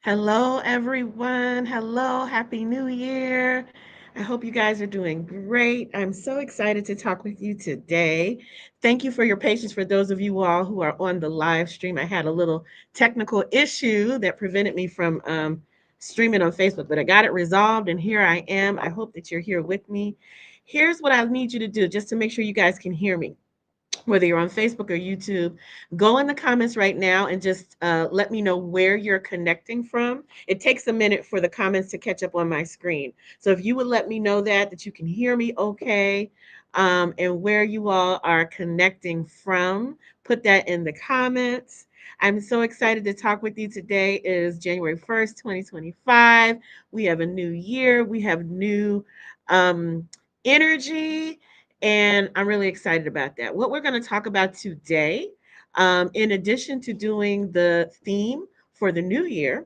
Hello, everyone. Hello, Happy New Year. I hope you guys are doing great. I'm so excited to talk with you today. Thank you for your patience for those of you all who are on the live stream. I had a little technical issue that prevented me from streaming on Facebook, but I got it resolved, and here I am. I hope that you're here with me. Here's what I need you to do just to make sure you guys can hear me, whether you're on Facebook or YouTube. Go in the comments right now and just let me know where you're connecting from. It takes a minute for the comments to catch up on my screen. So if you would let me know that you can hear me okay, and where you all are connecting from, put that in the comments. I'm so excited to talk with you. Today is January 1st, 2025. We have a new year. We have new energy, and I'm really excited about that. What we're going to talk about today, in addition to doing the theme for the new year,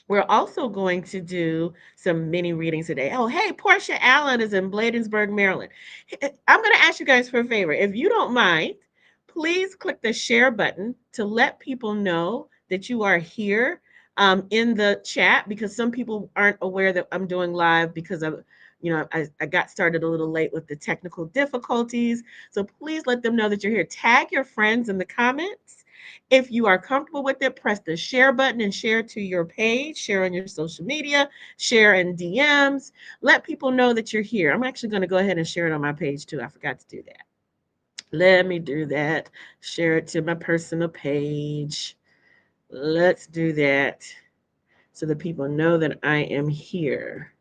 we're also going to do some mini readings today. Oh, hey, Portia Allen is in Bladensburg, Maryland. I'm going to ask you guys for a favor. If you don't mind, please click the share button to let people know that you are here in the chat, because some people aren't aware that I'm doing live because of, I got started a little late with the technical difficulties. So please let them know that you're here. Tag your friends in the comments. If you are comfortable with it, press the share button and share to your page, share on your social media, share in DMs. Let people know that you're here. I'm actually going to go ahead and share it on my page too. I forgot to do that. Let me do that. Share it to my personal page. Let's do that so that people know that I am here.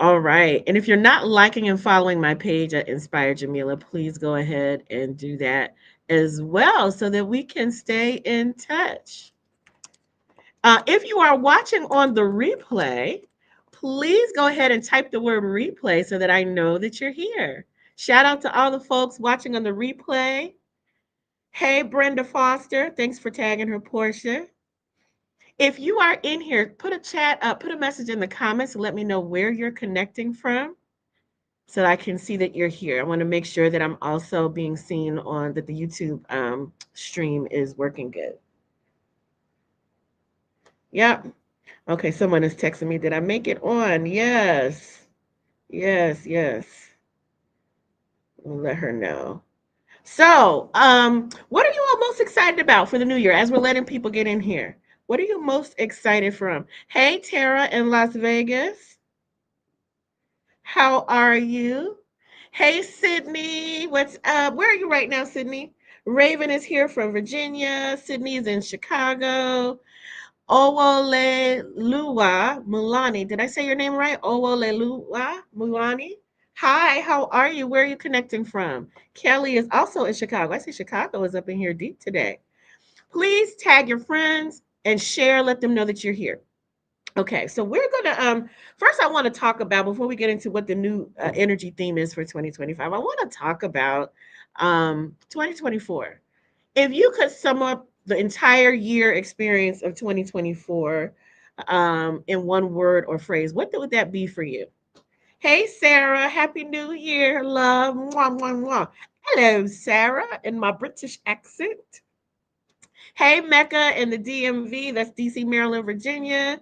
All right. And if you're not liking and following my page at Inspire Jamila, please go ahead and do that as well so that we can stay in touch. If you are watching on the replay, please go ahead and type the word replay so that I know that you're here. Shout out to all the folks watching on the replay. Hey, Brenda Foster, thanks for tagging her Portia. If you are in here, put a chat up, put a message in the comments and let me know where you're connecting from so that I can see that you're here. I want to make sure that I'm also being seen on that the YouTube stream is working good. Yep. Okay, someone is texting me. Did I make it on? Yes. Yes, yes. We'll let her know. So, what are you all most excited about for the new year as we're letting people get in here? What are you most excited from? Hey, Tara in Las Vegas. How are you? Hey, Sydney. What's up? Where are you right now, Sydney? Raven is here from Virginia. Sydney is in Chicago. Owolelua Mulani. Did I say your name right? Owolelua Mulani. Hi, how are you? Where are you connecting from? Kelly is also in Chicago. I see Chicago is up in here deep today. Please tag your friends and share. Let them know that you're here. Okay, so we're gonna first I want to talk about, before we get into what the new energy theme is for 2025. I want to talk about 2024. If you could sum up the entire year experience of 2024 in one word or phrase, what would that be for you? Hey, Sarah, Happy New Year, love. Mwah, mwah, mwah. Hello, Sarah, in my British accent. Hey, Mecca in the DMV, that's DC, Maryland, Virginia.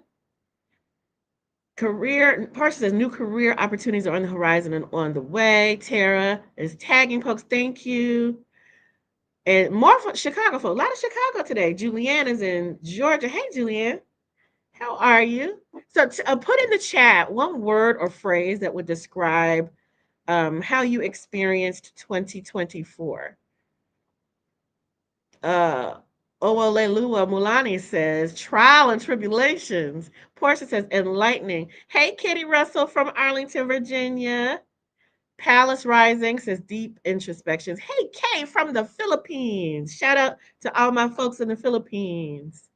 Career, Portia says new career opportunities are on the horizon and on the way. Tara is tagging folks. Thank you. And more from Chicago folks. A lot of Chicago today. Julianne is in Georgia. Hey, Julianne. How are you? So put in the chat one word or phrase that would describe how you experienced 2024. Uh, Owolelua Mulani says trial and tribulations. Portia says enlightening. Hey, Kitty Russell from Arlington, Virginia. Palace Rising says deep introspections. Hey, Kay from the Philippines. Shout out to all my folks in the Philippines.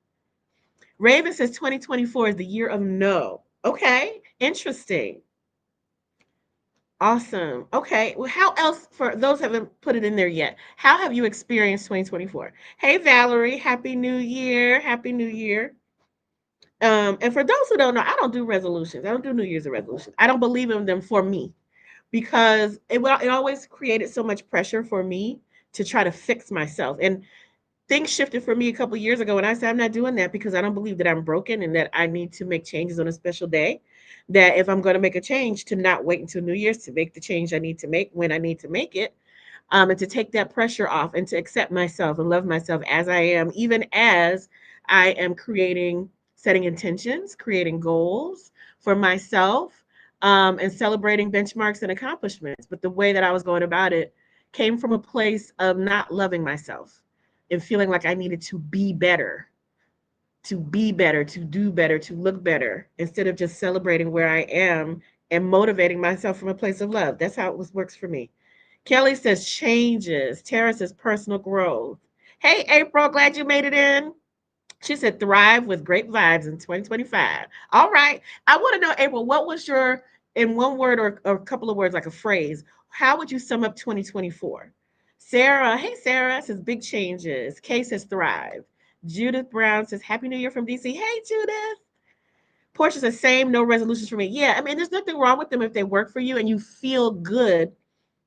Raven says 2024 is the year of no. Okay, interesting. Awesome. Okay, well, how else, for those who haven't put it in there yet, how have you experienced 2024? Hey, Valerie, Happy New Year. Happy New Year. And for those who don't know, I don't do resolutions. I don't do New Year's resolutions. I don't believe in them for me, because it always created so much pressure for me to try to fix myself. And things shifted for me a couple years ago, and I said I'm not doing that because I don't believe that I'm broken and that I need to make changes on a special day. That if I'm going to make a change, to not wait until New Year's to make the change I need to make when I need to make it, and to take that pressure off and to accept myself and love myself as I am, even as I am creating, setting intentions, creating goals for myself, and celebrating benchmarks and accomplishments. But the way that I was going about it came from a place of not loving myself and feeling like I needed to be better, to do better, to look better, instead of just celebrating where I am and motivating myself from a place of love. That's how it works for me. Kelly says changes. Tara says personal growth. Hey, April, glad you made it in. She said thrive with great vibes in 2025. All right. I want to know, April, what was your, in one word or a couple of words, like a phrase, how would you sum up 2024? Sarah, hey, Sarah says big changes. Kay says thrive. Judith Brown says Happy New Year from DC. Hey, Judith. Portia says same, no resolutions for me. Yeah, I mean, there's nothing wrong with them if they work for you and you feel good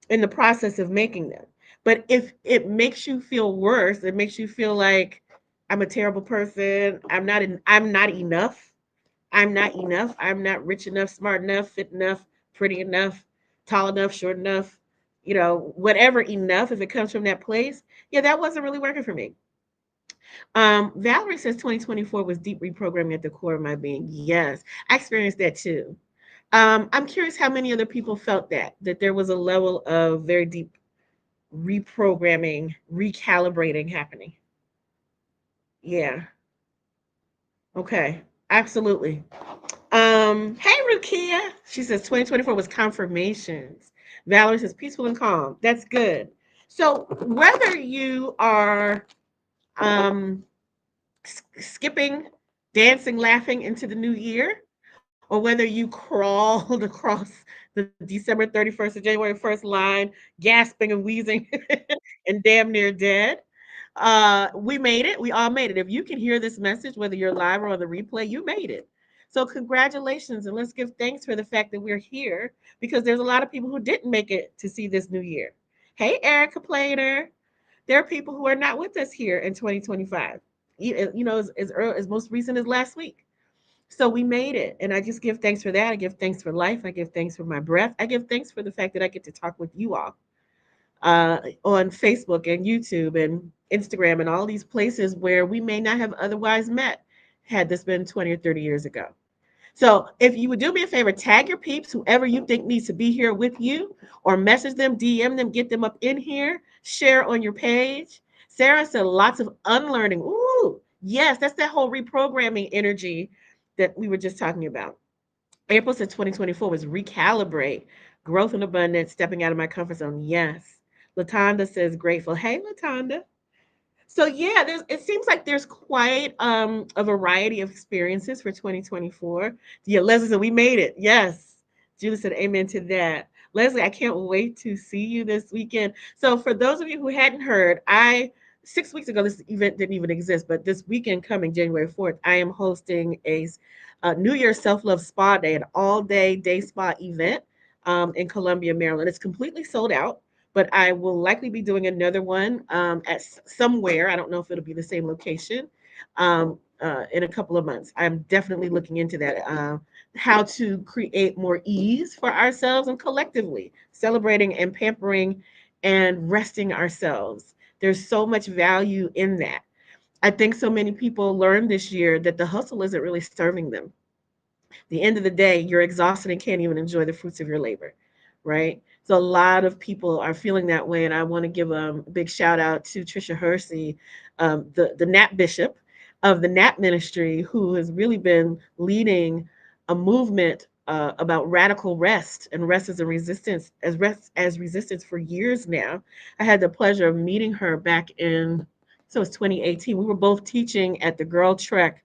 in the process of making them. But if it makes you feel worse, it makes you feel like I'm a terrible person. I'm not enough. I'm not enough. I'm not rich enough, smart enough, fit enough, pretty enough, tall enough, short enough, whatever enough, if it comes from that place, yeah, that wasn't really working for me. Valerie says 2024 was deep reprogramming at the core of my being. Yes, I experienced that too. I'm curious how many other people felt that there was a level of very deep reprogramming, recalibrating happening. Yeah. Okay. Absolutely. Hey Rukia. She says 2024 was confirmations. Valerie says peaceful and calm. That's good. So whether you are um skipping, dancing, laughing into the new year, or whether you crawled across the December 31st to January 1st line, gasping and wheezing and damn near dead. We made it. We all made it. If you can hear this message, whether you're live or on the replay, you made it. So congratulations, and let's give thanks for the fact that we're here, because there's a lot of people who didn't make it to see this new year. Hey, Erica Plater. There are people who are not with us here in 2025. As most recent as last week. So we made it. And I just give thanks for that. I give thanks for life. I give thanks for my breath. I give thanks for the fact that I get to talk with you all on Facebook and YouTube and Instagram and all these places where we may not have otherwise met had this been 20 or 30 years ago. So if you would do me a favor, tag your peeps, whoever you think needs to be here with you, or message them, DM them, get them up in here, share on your page. Sarah said lots of unlearning. Ooh, yes, that's that whole reprogramming energy that we were just talking about. April said 2024 was recalibrate, growth and abundance, stepping out of my comfort zone. Yes. Latonda says grateful. Hey, Latonda. So yeah, it seems like there's quite a variety of experiences for 2024. Yeah, Leslie said we made it. Yes. Julie said amen to that. Leslie, I can't wait to see you this weekend. So for those of you who hadn't heard, I 6 weeks ago this event didn't even exist, but this weekend coming January 4th, I am hosting a New Year's self-love spa day, an all-day day spa event in Columbia, Maryland. It's completely sold out, but I will likely be doing another one at somewhere. I don't know if it'll be the same location in a couple of months. I'm definitely looking into that. How to create more ease for ourselves and collectively celebrating and pampering and resting ourselves. There's so much value in that. I think so many people learned this year that the hustle isn't really serving them. The end of the day, you're exhausted and can't even enjoy the fruits of your labor, right? So a lot of people are feeling that way, and I want to give a big shout out to Trisha Hersey, the Nap Bishop of the Nap Ministry, who has really been leading a movement about radical rest and rest as a resistance, as resistance for years now. I had the pleasure of meeting her back in, so it's 2018. We were both teaching at the Girl Trek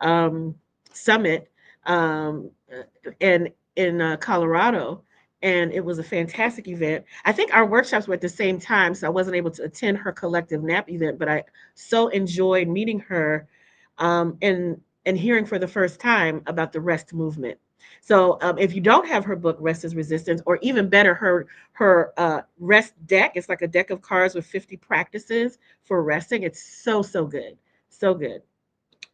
um, Summit um, and in Colorado, and it was a fantastic event. I think our workshops were at the same time, so I wasn't able to attend her collective nap event, but I so enjoyed meeting her and hearing for the first time about the rest movement. So if you don't have her book, Rest is Resistance, or even better, her rest deck, it's like a deck of cards with 50 practices for resting. It's so good. So good.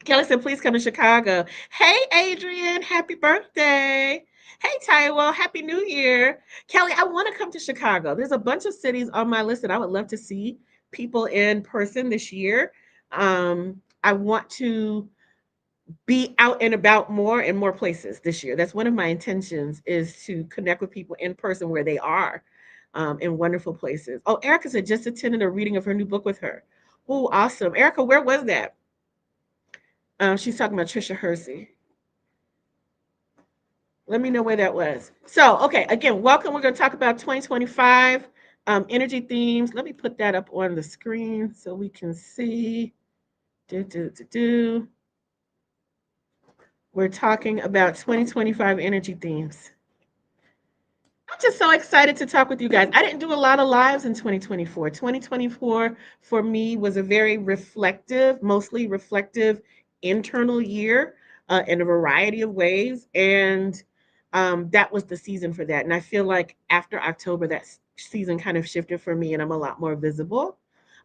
Kelly said, please come to Chicago. Hey, Adrian, happy birthday. Hey, Taiwo, happy new year. Kelly, I want to come to Chicago. There's a bunch of cities on my list that I would love to see people in person this year. I want to be out and about more in more places this year. That's one of my intentions, is to connect with people in person where they are, in wonderful places. Oh, Erica said just attended a reading of her new book with her. Oh, awesome. Erica, where was that? She's talking about Trisha Hersey. Let me know where that was. So, okay, again, welcome. We're going to talk about 2025 energy themes. Let me put that up on the screen so we can see. We're talking about 2025 energy themes. I'm just so excited to talk with you guys. I didn't do a lot of lives in 2024. 2024 for me was a very reflective, mostly reflective internal year, in a variety of ways. And that was the season for that. And I feel like after October, that season kind of shifted for me and I'm a lot more visible.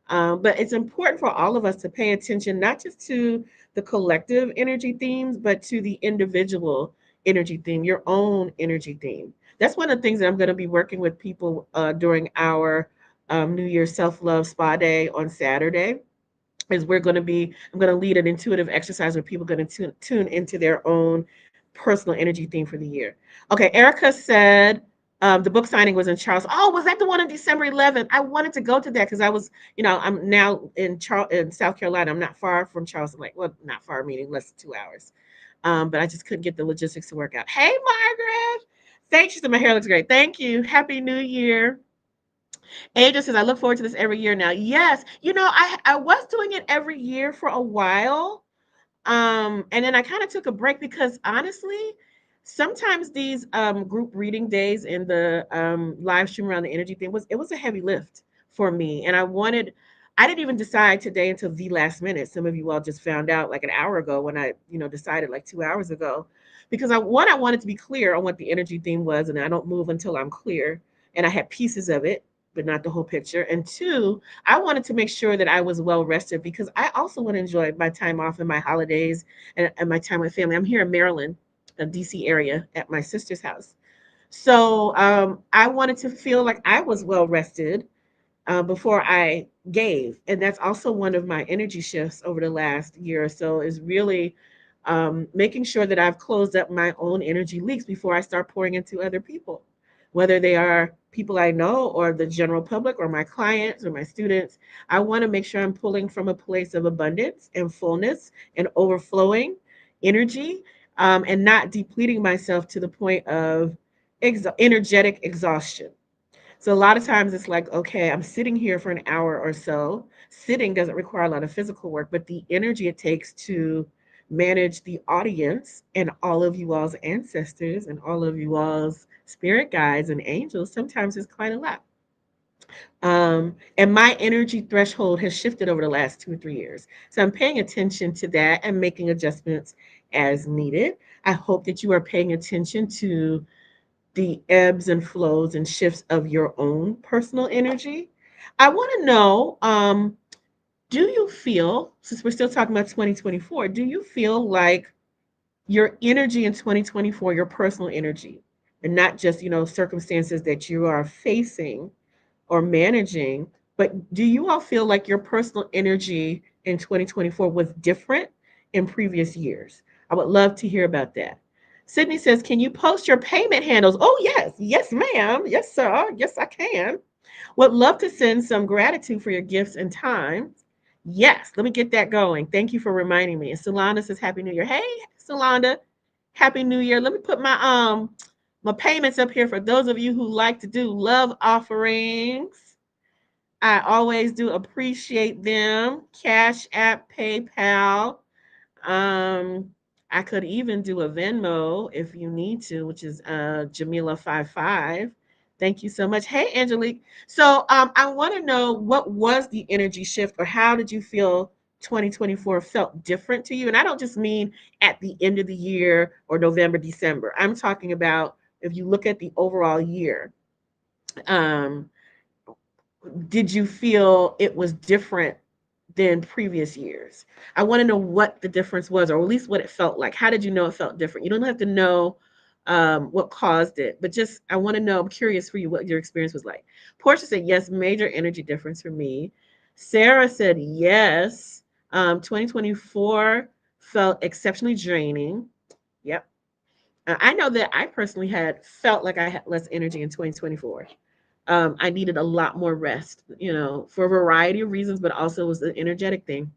But it's important for all of us to pay attention, not just to the collective energy themes, but to the individual energy theme, your own energy theme. That's one of the things that I'm going to be working with people during our New Year's Self Love Spa Day on Saturday. I'm going to lead an intuitive exercise where people are going to tune into their own personal energy theme for the year. Okay, Erica said the book signing was in Charleston. Oh, was that the one on December 11th? I wanted to go to that because I'm now in South Carolina. I'm not far from Charleston, like, well, not far, meaning less than 2 hours. But I just couldn't get the logistics to work out. Hey, Margaret. Thanks. She said my hair looks great. Thank you. Happy New Year. Angel says, I look forward to this every year now. Yes, I was doing it every year for a while. And then I kind of took a break because honestly, sometimes these group reading days and the live stream around the energy thing was a heavy lift for me. And I didn't even decide today until the last minute. Some of you all just found out like an hour ago when I, decided like 2 hours ago. Because I wanted to be clear on what the energy theme was, and I don't move until I'm clear. And I had pieces of it, but not the whole picture. And two, I wanted to make sure that I was well rested because I also want to enjoy my time off and my holidays and my time with family. I'm here in Maryland, DC area at my sister's house. So I wanted to feel like I was well rested before I gave. And that's also one of my energy shifts over the last year or so, is really making sure that I've closed up my own energy leaks before I start pouring into other people, whether they are people I know or the general public or my clients or my students. I want to make sure I'm pulling from a place of abundance and fullness and overflowing energy, and not depleting myself to the point of energetic exhaustion. So a lot of times it's like, okay, I'm sitting here for an hour or so. Sitting doesn't require a lot of physical work, but the energy it takes to manage the audience and all of you all's ancestors and all of you all's spirit guides and angels sometimes is quite a lot. And my energy threshold has shifted over the last 2 or 3 years. So I'm paying attention to that and making adjustments as needed. I hope that you are paying attention to the ebbs and flows and shifts of your own personal energy. I want to know, do you feel, since we're still talking about 2024, do you feel like your energy in 2024, your personal energy, and not just, circumstances that you are facing or managing, but do you all feel like your personal energy in 2024 was different in previous years? I would love to hear about that. Sydney says, can you post your payment handles? Oh, yes. Yes, ma'am. Yes, sir. Yes, I can. Would love to send some gratitude for your gifts and time. Yes, let me get that going. Thank you for reminding me. And Solanda says, Happy New Year. Hey, Solanda, Happy New Year. Let me put my payments up here for those of you who like to do love offerings. I always do appreciate them. Cash App, PayPal. Um, I could even do a Venmo if you need to, which is Jamila 55. Thank you so much. Hey, Angelique. So I want to know, what was the energy shift, or how did you feel 2024 felt different to you? And I don't just mean at the end of the year or November, December. I'm talking about if you look at the overall year. Um, did you feel it was different than previous years? I want to know what the difference was, or at least what it felt like. How did you know it felt different? You don't have to know what caused it, but just I want to know. I'm curious for you what your experience was like. Portia said yes, major energy difference for me. Sarah said yes. 2024 felt exceptionally draining. Yep. I know that I personally had felt like I had less energy in 2024. I needed a lot more rest, for a variety of reasons, but also it was the energetic thing.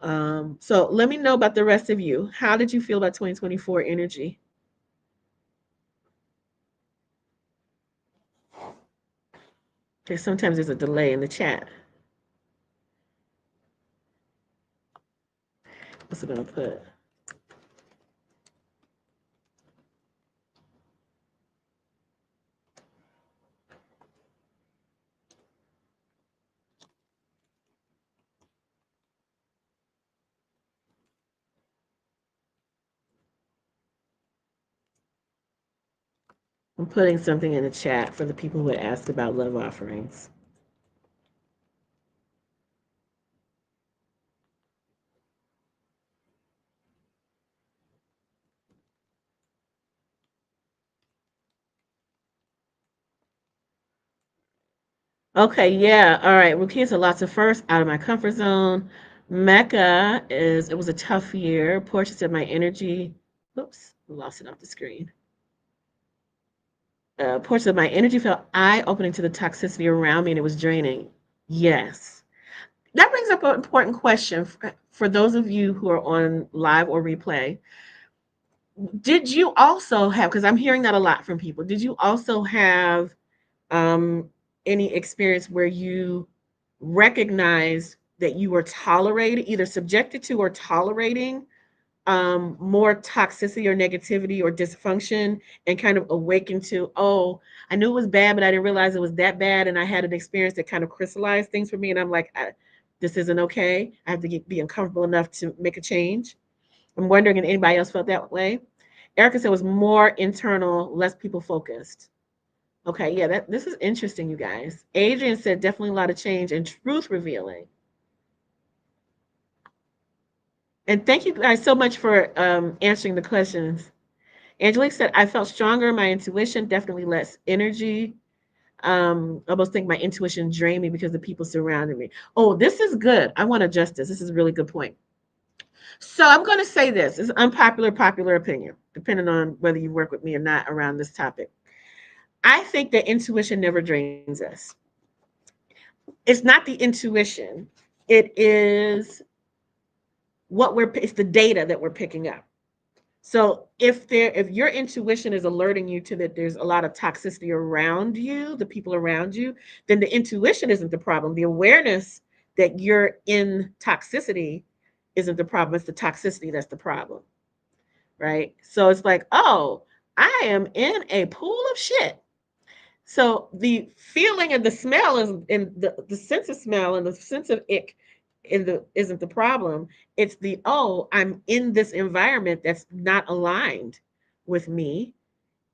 So let me know about the rest of you. How did you feel about 2024 energy? Okay, sometimes there's a delay in the chat. What's it gonna put? I'm putting something in the chat for the people who had asked about love offerings. Okay, yeah. All right. Rukia said lots of first out of my comfort zone. Mecca is it was a tough year. Portia said my energy. Oops, lost it off the screen. Portia said my energy felt eye-opening to the toxicity around me and it was draining. Yes. That brings up an important question for those of you who are on live or replay. Did you also have, because I'm hearing that a lot from people, did you also have um, any experience where you recognized that you were tolerated, either subjected to or tolerating more toxicity or negativity or dysfunction, and kind of awakened to, oh, I knew it was bad, but I didn't realize it was that bad. And I had an experience that kind of crystallized things for me. And I'm like, this isn't okay. I have to be uncomfortable enough to make a change. I'm wondering if anybody else felt that way. Erica said it was more internal, less people focused. Okay, yeah, this is interesting, you guys. Adrian said definitely a lot of change and truth revealing. And thank you guys so much for answering the questions. Angelique said, I felt stronger. My intuition, definitely less energy. I almost think my intuition drained me because the people surrounding me. Oh, this is good. I want to adjust this. This is a really good point. So I'm going to say this. It's unpopular, popular opinion, depending on whether you work with me or not around this topic. I think that intuition never drains us. It's not the intuition. It is it's the data that we're picking up. So if your intuition is alerting you to that there's a lot of toxicity around you, the people around you, then the intuition isn't the problem. The awareness that you're in toxicity isn't the problem. It's the toxicity that's the problem, right? So it's like, oh, I am in a pool of shit. So the feeling and the smell is and the sense of smell and the sense of ick isn't the problem. It's the, oh, I'm in this environment that's not aligned with me.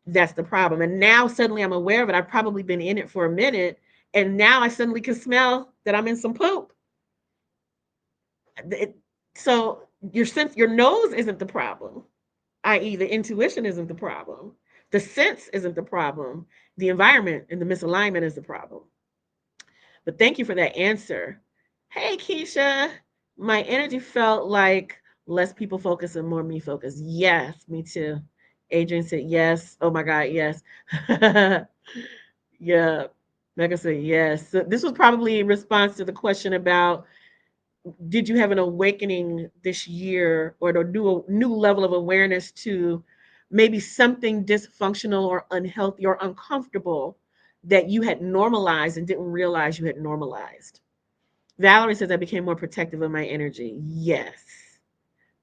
That's the problem. And now suddenly I'm aware of it. I've probably been in it for a minute. And now I suddenly can smell that I'm in some poop. It, so your nose isn't the problem, i.e., the intuition isn't the problem. The sense isn't the problem. The environment and the misalignment is the problem. But thank you for that answer. Hey, Keisha. My energy felt like less people focus and more me focus. Yes, me too. Adrian said yes. Oh my God, yes. Yeah. Mega said yes. So this was probably in response to the question about did you have an awakening this year or a new level of awareness to maybe something dysfunctional or unhealthy or uncomfortable that you had normalized and didn't realize you had normalized? Valerie says I became more protective of my energy. Yes.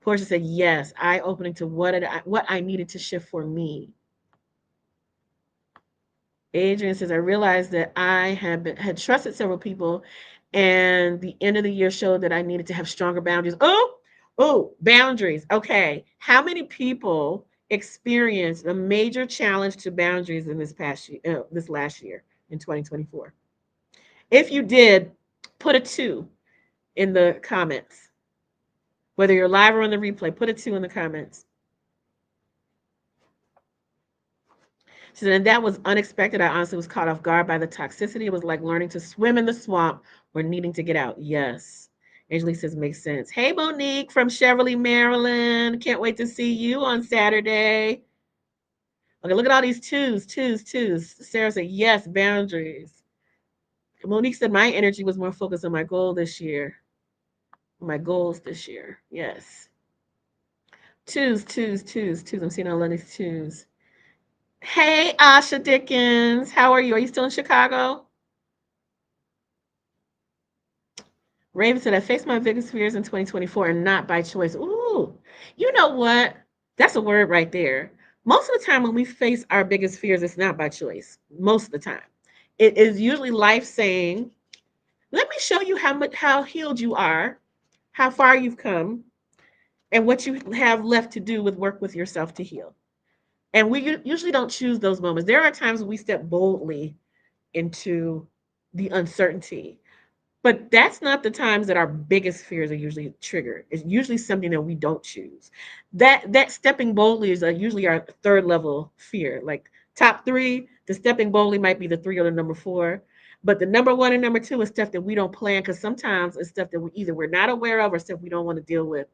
Portia said yes. Eye opening to what I needed to shift for me. Adrian says I realized that I had trusted several people And the end of the year showed that I needed to have stronger boundaries. Oh, boundaries. Okay. How many people experienced a major challenge to boundaries in this past year, this last year in 2024? If you did, put a two in the comments. Whether you're live or on the replay, put a two in the comments. She said, and that was unexpected. I honestly was caught off guard by the toxicity. It was like learning to swim in the swamp or needing to get out. Yes. Angelique says, makes sense. Hey, Monique from Cheverly, Maryland. Can't wait to see you on Saturday. Okay, look at all these twos, twos, twos. Sarah said, yes, boundaries. Monique said, my energy was more focused on my goal this year. My goals this year. Yes. Twos, twos, twos, twos. I'm seeing all of these twos. Hey, Asha Dickens. How are you? Are you still in Chicago? Raven said, I faced my biggest fears in 2024 and not by choice. Ooh, you know what? That's a word right there. Most of the time when we face our biggest fears, it's not by choice. Most of the time. It is usually life saying, let me show you how healed you are, how far you've come, and what you have left to do with work with yourself to heal. And we usually don't choose those moments. There are times when we step boldly into the uncertainty. But that's not the times that our biggest fears are usually triggered. It's usually something that we don't choose. That stepping boldly is usually our third level fear. Like top three, the stepping boldly might be the three or the number four. But the number one and number two is stuff that we don't plan because sometimes it's stuff that we're not aware of or stuff we don't want to deal with.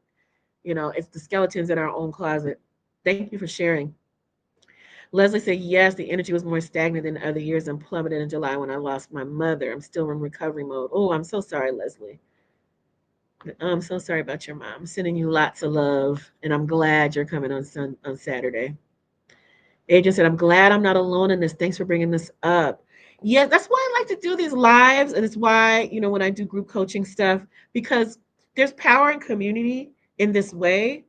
It's the skeletons in our own closet. Thank you for sharing. Leslie said, yes, the energy was more stagnant than other years and plummeted in July when I lost my mother. I'm still in recovery mode. Oh, I'm so sorry, Leslie. I'm so sorry about your mom. I'm sending you lots of love, and I'm glad you're coming on Saturday. Agent said, I'm glad I'm not alone in this. Thanks for bringing this up. Yeah, that's why I like to do these lives, and it's why, when I do group coaching stuff, because there's power in community in this way.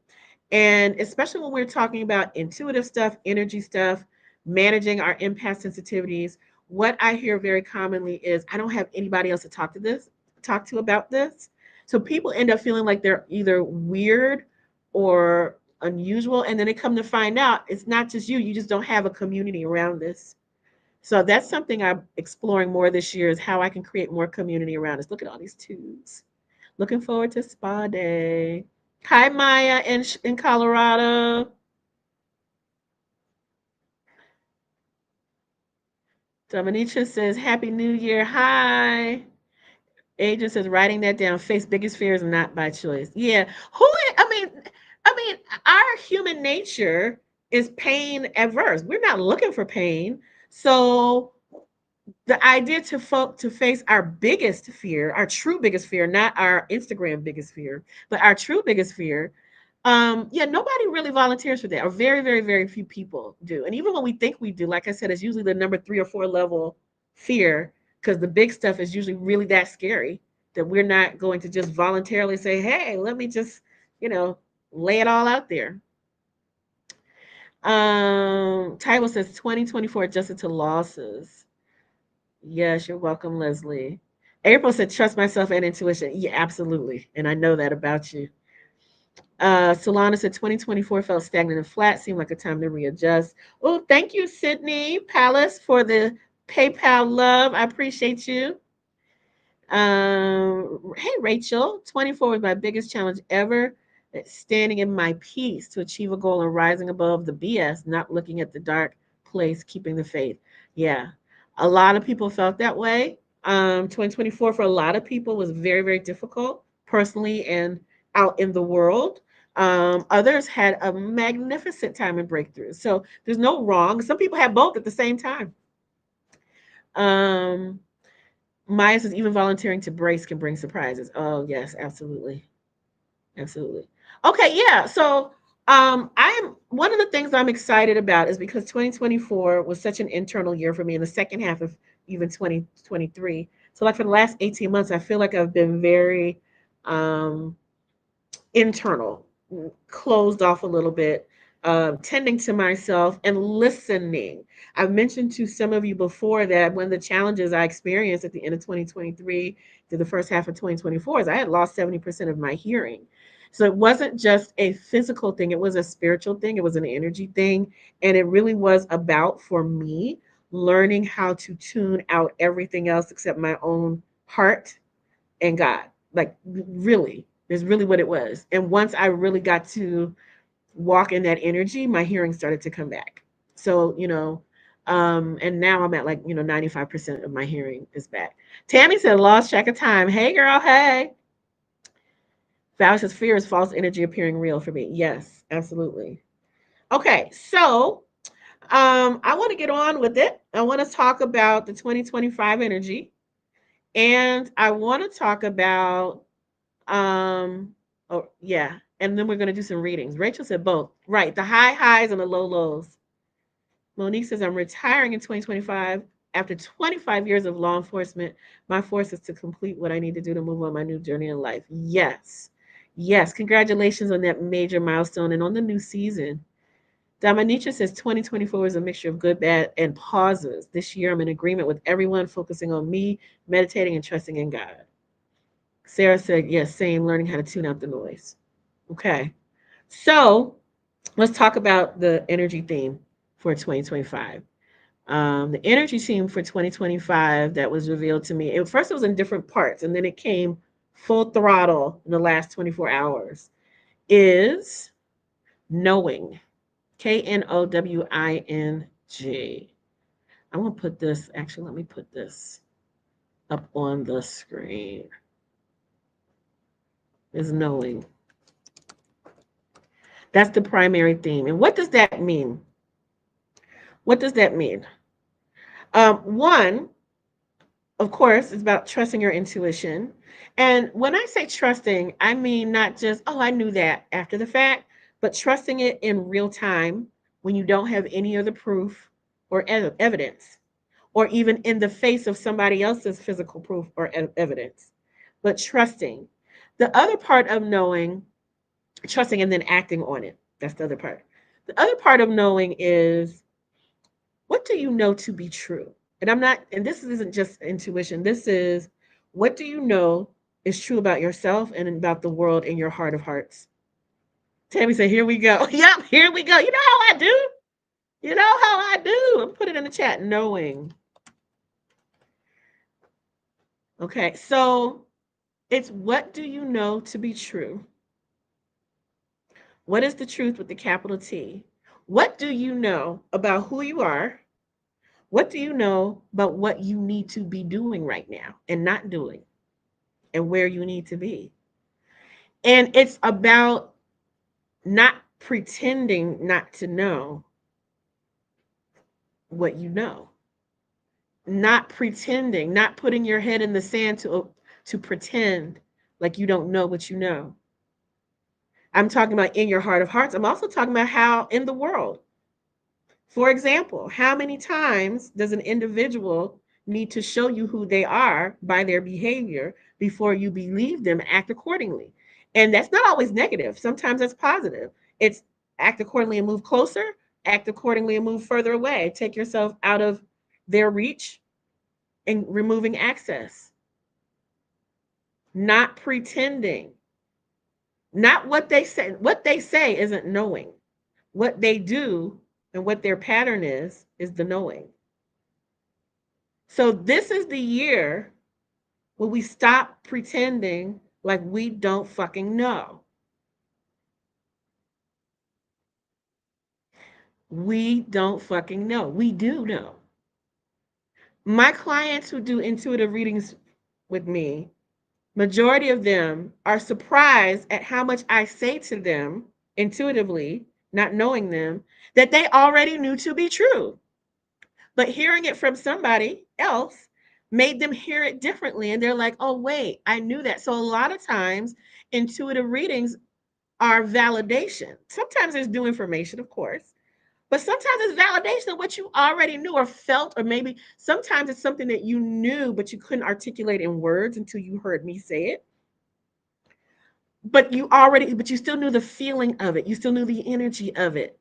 And especially when we're talking about intuitive stuff, energy stuff, managing our empath sensitivities, what I hear very commonly is I don't have anybody else to talk to about this. So people end up feeling like they're either weird or unusual. And then they come to find out it's not just you just don't have a community around this. So that's something I'm exploring more this year is how I can create more community around us. Look at all these twos. Looking forward to spa day. Hi, Maya in Colorado. Dominica says, Happy New Year. Hi. Agent says, writing that down. Face biggest fears not by choice. Yeah. I mean, our human nature is pain averse. We're not looking for pain. So the idea to face our biggest fear, our true biggest fear, not our Instagram biggest fear, but our true biggest fear. Yeah, nobody really volunteers for that, or very, very, very few people do. And even when we think we do, like I said, it's usually the number three or four level fear, because the big stuff is usually really that scary that we're not going to just voluntarily say, hey, let me just, you know, lay it all out there. Taiwo says 2024 adjusted to losses. Yes, you're welcome, Leslie. April said, trust myself and intuition. Yeah, absolutely. And I know that about you. Solana said 2024 felt stagnant and flat, seemed like a time to readjust. Oh, thank you, Sydney Palace, for the PayPal love. I appreciate you. Hey, Rachel, 24 was my biggest challenge ever. It's standing in my peace to achieve a goal and rising above the BS, not looking at the dark place, keeping the faith. Yeah, a lot of people felt that way. 2024 for a lot of people was very, very difficult personally and out in the world. Others had a magnificent time and breakthrough. So there's no wrong. Some people have both at the same time. Um, Maya says even volunteering to brace can bring surprises. Oh yes, absolutely, absolutely. Okay, yeah. So I'm one of the things I'm excited about is because 2024 was such an internal year for me in the second half of even 2023. So like for the last 18 months, I feel like I've been very um internal, closed off a little bit. tending to myself and listening. I've mentioned to some of you before that one of the challenges I experienced at the end of 2023 to the first half of 2024 is I had lost 70% of my hearing. So it wasn't just a physical thing, it was a spiritual thing, it was an energy thing. And it really was about, for me, learning how to tune out everything else except my own heart and God. Like, really, is really what it was. And once I really got to walk in that energy, my hearing started to come back. So, and now I'm at like, 95% of my hearing is back. Tammy said, lost track of time. Hey, girl. Hey. Val says, fear is false energy appearing real for me. Yes, absolutely. Okay. So, I want to get on with it. I want to talk about the 2025 energy. And I want to talk about, oh, yeah. And then we're going to do some readings. Rachel said both. Right. The high highs and the low lows. Monique says, I'm retiring in 2025. After 25 years of law enforcement, my force is to complete what I need to do to move on my new journey in life. Yes. Yes. Congratulations on that major milestone and on the new season. Dominica says 2024 is a mixture of good, bad, and pauses. This year, I'm in agreement with everyone, focusing on me, meditating, and trusting in God. Sarah said, yes, same, learning how to tune out the noise. Okay. So let's talk about the energy theme for 2025. The energy theme for 2025 that was revealed to me, at first it was in different parts, and then it came full throttle in the last 24 hours, is knowing. Knowing. I'm going to put this, actually, let me put this up on the screen. Is knowing. That's the primary theme. And what does that mean? What does that mean? One, of course, is about trusting your intuition. And when I say trusting, I mean not just, oh, I knew that after the fact, but trusting it in real time when you don't have any other proof or evidence, or even in the face of somebody else's physical proof or evidence. But trusting. The other part of knowing, trusting and then acting on it. That's the other part. The other part of knowing is, what do you know to be true? And I'm not, and this isn't just intuition. This is, what do you know is true about yourself and about the world in your heart of hearts? Tammy said, here we go. Yep, here we go. You know how I do. You know how I do. I'll put it in the chat. Knowing. Okay, so it's, what do you know to be true? What is the truth with the capital T? What do you know about who you are? What do you know about what you need to be doing right now and not doing, and where you need to be? And it's about not pretending not to know what you know, not pretending, not putting your head in the sand to pretend like you don't know what you know. I'm talking about in your heart of hearts. I'm also talking about how in the world. For example, how many times does an individual need to show you who they are by their behavior before you believe them and act accordingly? And that's not always negative. Sometimes that's positive. It's act accordingly and move closer, act accordingly and move further away. Take yourself out of their reach and removing access. Not pretending. Not what they say. What they say isn't knowing. What they do and what their pattern is the knowing. So this is the year where we stop pretending like we don't fucking know. We don't fucking know. We do know. My clients who do intuitive readings with me, majority of them are surprised at how much I say to them intuitively, not knowing them, that they already knew to be true. But hearing it from somebody else made them hear it differently. And they're like, oh, wait, I knew that. So a lot of times, intuitive readings are validation. Sometimes there's new information, of course, but sometimes it's validation of what you already knew or felt, or maybe sometimes it's something that you knew, but you couldn't articulate in words until you heard me say it. But you still knew the feeling of it. You still knew the energy of it.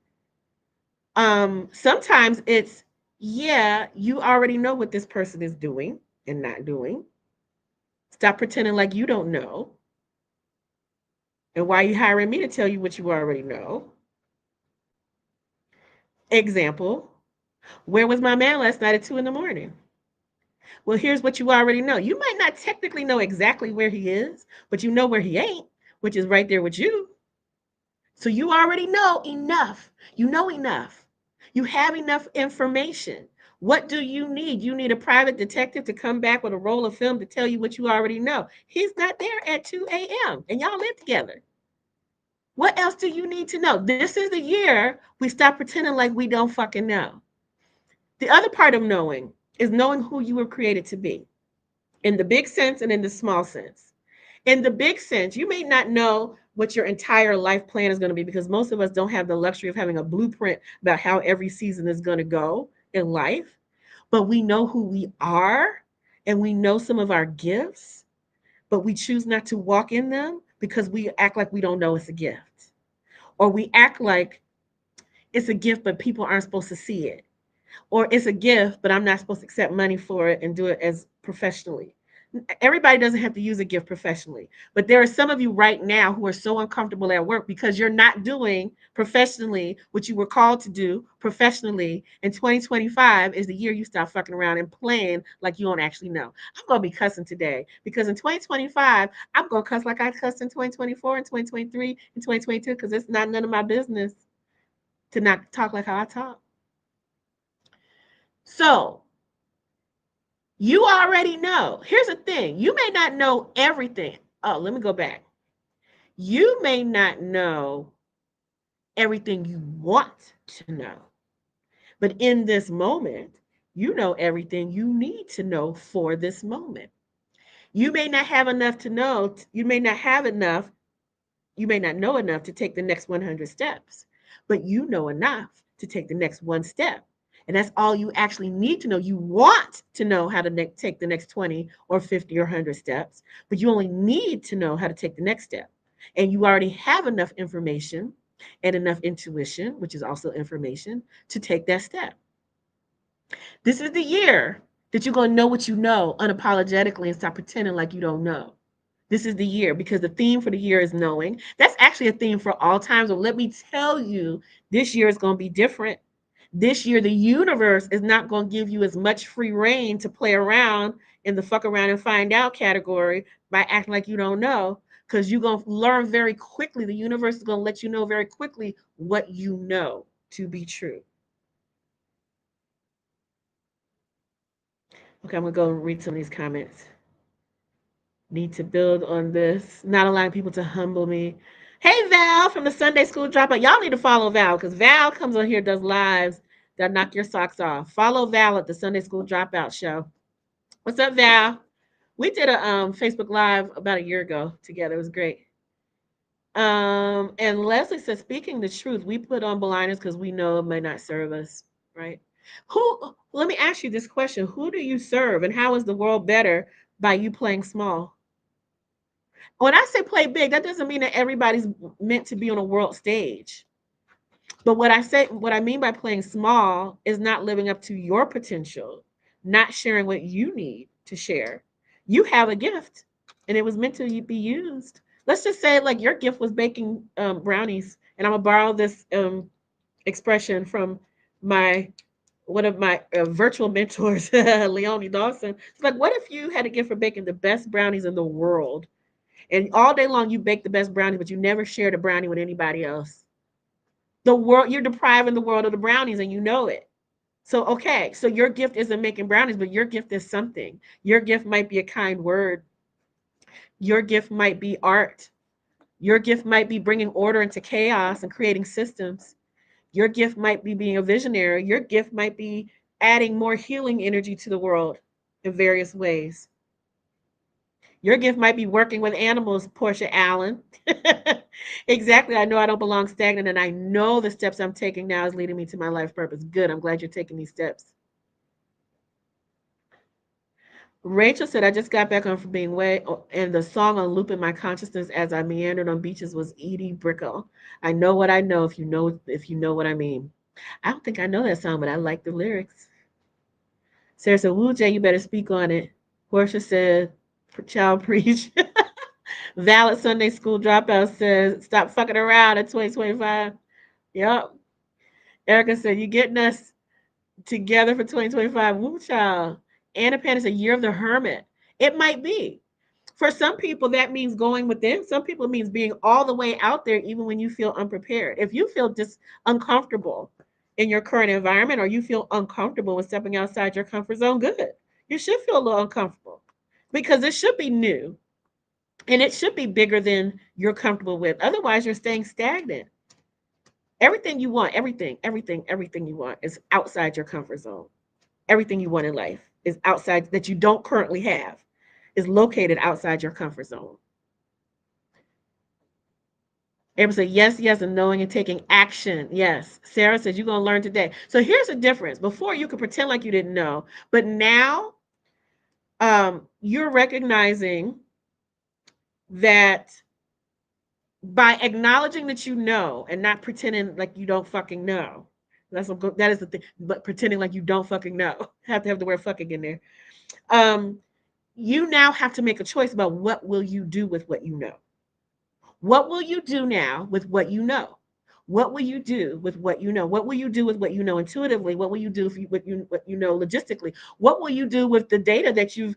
Sometimes it's, yeah, you already know what this person is doing and not doing. Stop pretending like you don't know. And why are you hiring me to tell you what you already know? Example, where was my man last night at 2 in the morning? Well, here's what you already know. You might not technically know exactly where he is, but you know where he ain't, which is right there with you. So you already know enough. You know enough. You have enough information. What do you need? You need a private detective to come back with a roll of film to tell you what you already know. He's not there at 2 a.m. and y'all live together. What else do you need to know? This is the year we stop pretending like we don't fucking know. The other part of knowing is knowing who you were created to be in the big sense and in the small sense. In the big sense, you may not know what your entire life plan is going to be because most of us don't have the luxury of having a blueprint about how every season is going to go in life, but we know who we are and we know some of our gifts, but we choose not to walk in them because we act like we don't know it's a gift, or we act like it's a gift, but people aren't supposed to see it, or it's a gift, but I'm not supposed to accept money for it and do it as professionally. Everybody doesn't have to use a gift professionally, but there are some of you right now who are so uncomfortable at work because you're not doing professionally what you were called to do professionally. And 2025 is the year you stop fucking around and playing like you don't actually know. I'm going to be cussing today because in 2025, I'm going to cuss like I cussed in 2024 and 2023 and 2022 because it's not none of my business to not talk like how I talk. So you already know. Here's the thing, you may not know everything. Oh, let me go back. You may not know everything you want to know, but in this moment, you know everything you need to know for this moment. You may not have enough to know, you may not have enough, you may not know enough to take the next 100 steps, but you know enough to take the next one step. And that's all you actually need to know. You want to know how to take the next 20 or 50 or 100 steps, but you only need to know how to take the next step. And you already have enough information and enough intuition, which is also information, to take that step. This is the year that you're going to know what you know unapologetically and stop pretending like you don't know. This is the year because the theme for the year is knowing. That's actually a theme for all times. So let me tell you, this year is going to be different. This year, the universe is not going to give you as much free reign to play around in the fuck around and find out category by acting like you don't know, because you're going to learn very quickly. The universe is going to let you know very quickly what you know to be true. Okay, I'm going to go and read some of these comments. Need to build on this. Not allowing people to humble me. Hey, Val from the Sunday School Dropout. Y'all need to follow Val because Val comes on here, does lives that knock your socks off. Follow Val at the Sunday School Dropout show. What's up, Val? We did a Facebook Live about a year ago together. It was great. And Leslie says, speaking the truth, we put on blinders because we know it may not serve us, right? Who, let me ask you this question. Who do you serve and how is the world better by you playing small? When I say play big, that doesn't mean that everybody's meant to be on a world stage. But what I mean by playing small is not living up to your potential, not sharing what you need to share. You have a gift and it was meant to be used. Let's just say like your gift was baking brownies. And I'm gonna borrow this expression from my one of my virtual mentors, Leonie Dawson. It's like, what if you had a gift for baking the best brownies in the world? And all day long you bake the best brownies, but you never shared a brownie with anybody else. The world, you're depriving the world of the brownies and you know it. So okay, so your gift isn't making brownies, but your gift is something. Your gift might be a kind word. Your gift might be art. Your gift might be bringing order into chaos and creating systems. Your gift might be being a visionary. Your gift might be adding more healing energy to the world in various ways. Your gift might be working with animals, Portia Allen. Exactly. I know I don't belong stagnant, and I know the steps I'm taking now is leading me to my life purpose. Good. I'm glad you're taking these steps. Rachel said, I just got back on from being away, and the song on loop in my consciousness as I meandered on beaches was Edie Brickell. I know what I know if you know what I mean. I don't think I know that song, but I like the lyrics. Sarah said, Woo Jay, you better speak on it. Portia said, child preach. Valid Sunday school dropout says, stop fucking around at 2025. Yep. Erica said, you getting us together for 2025. Woo child. Anna Pan is a year of the hermit. It might be. For some people, that means going within. Some people it means being all the way out there, even when you feel unprepared. If you feel just uncomfortable in your current environment, or you feel uncomfortable with stepping outside your comfort zone, good. You should feel a little uncomfortable because it should be new and it should be bigger than you're comfortable with. Otherwise, you're staying stagnant. Everything you want, everything you want is outside your comfort zone. Everything you want in life is outside that you don't currently have, is located outside your comfort zone. Everyone say yes, yes, and knowing and taking action. Yes. Sarah says you're gonna learn today. So here's the difference. Before you could pretend like you didn't know, but now you're recognizing that by acknowledging that you know and not pretending like you don't fucking know. That is the thing. But pretending like you don't fucking know. Have to have the word fucking in there. Um, you now have to make a choice about what will you do with what you know. What will you do now with what you know? What will you do with what you know? What will you do with what you know intuitively? What will you do what you know logistically? What will you do with the data that you've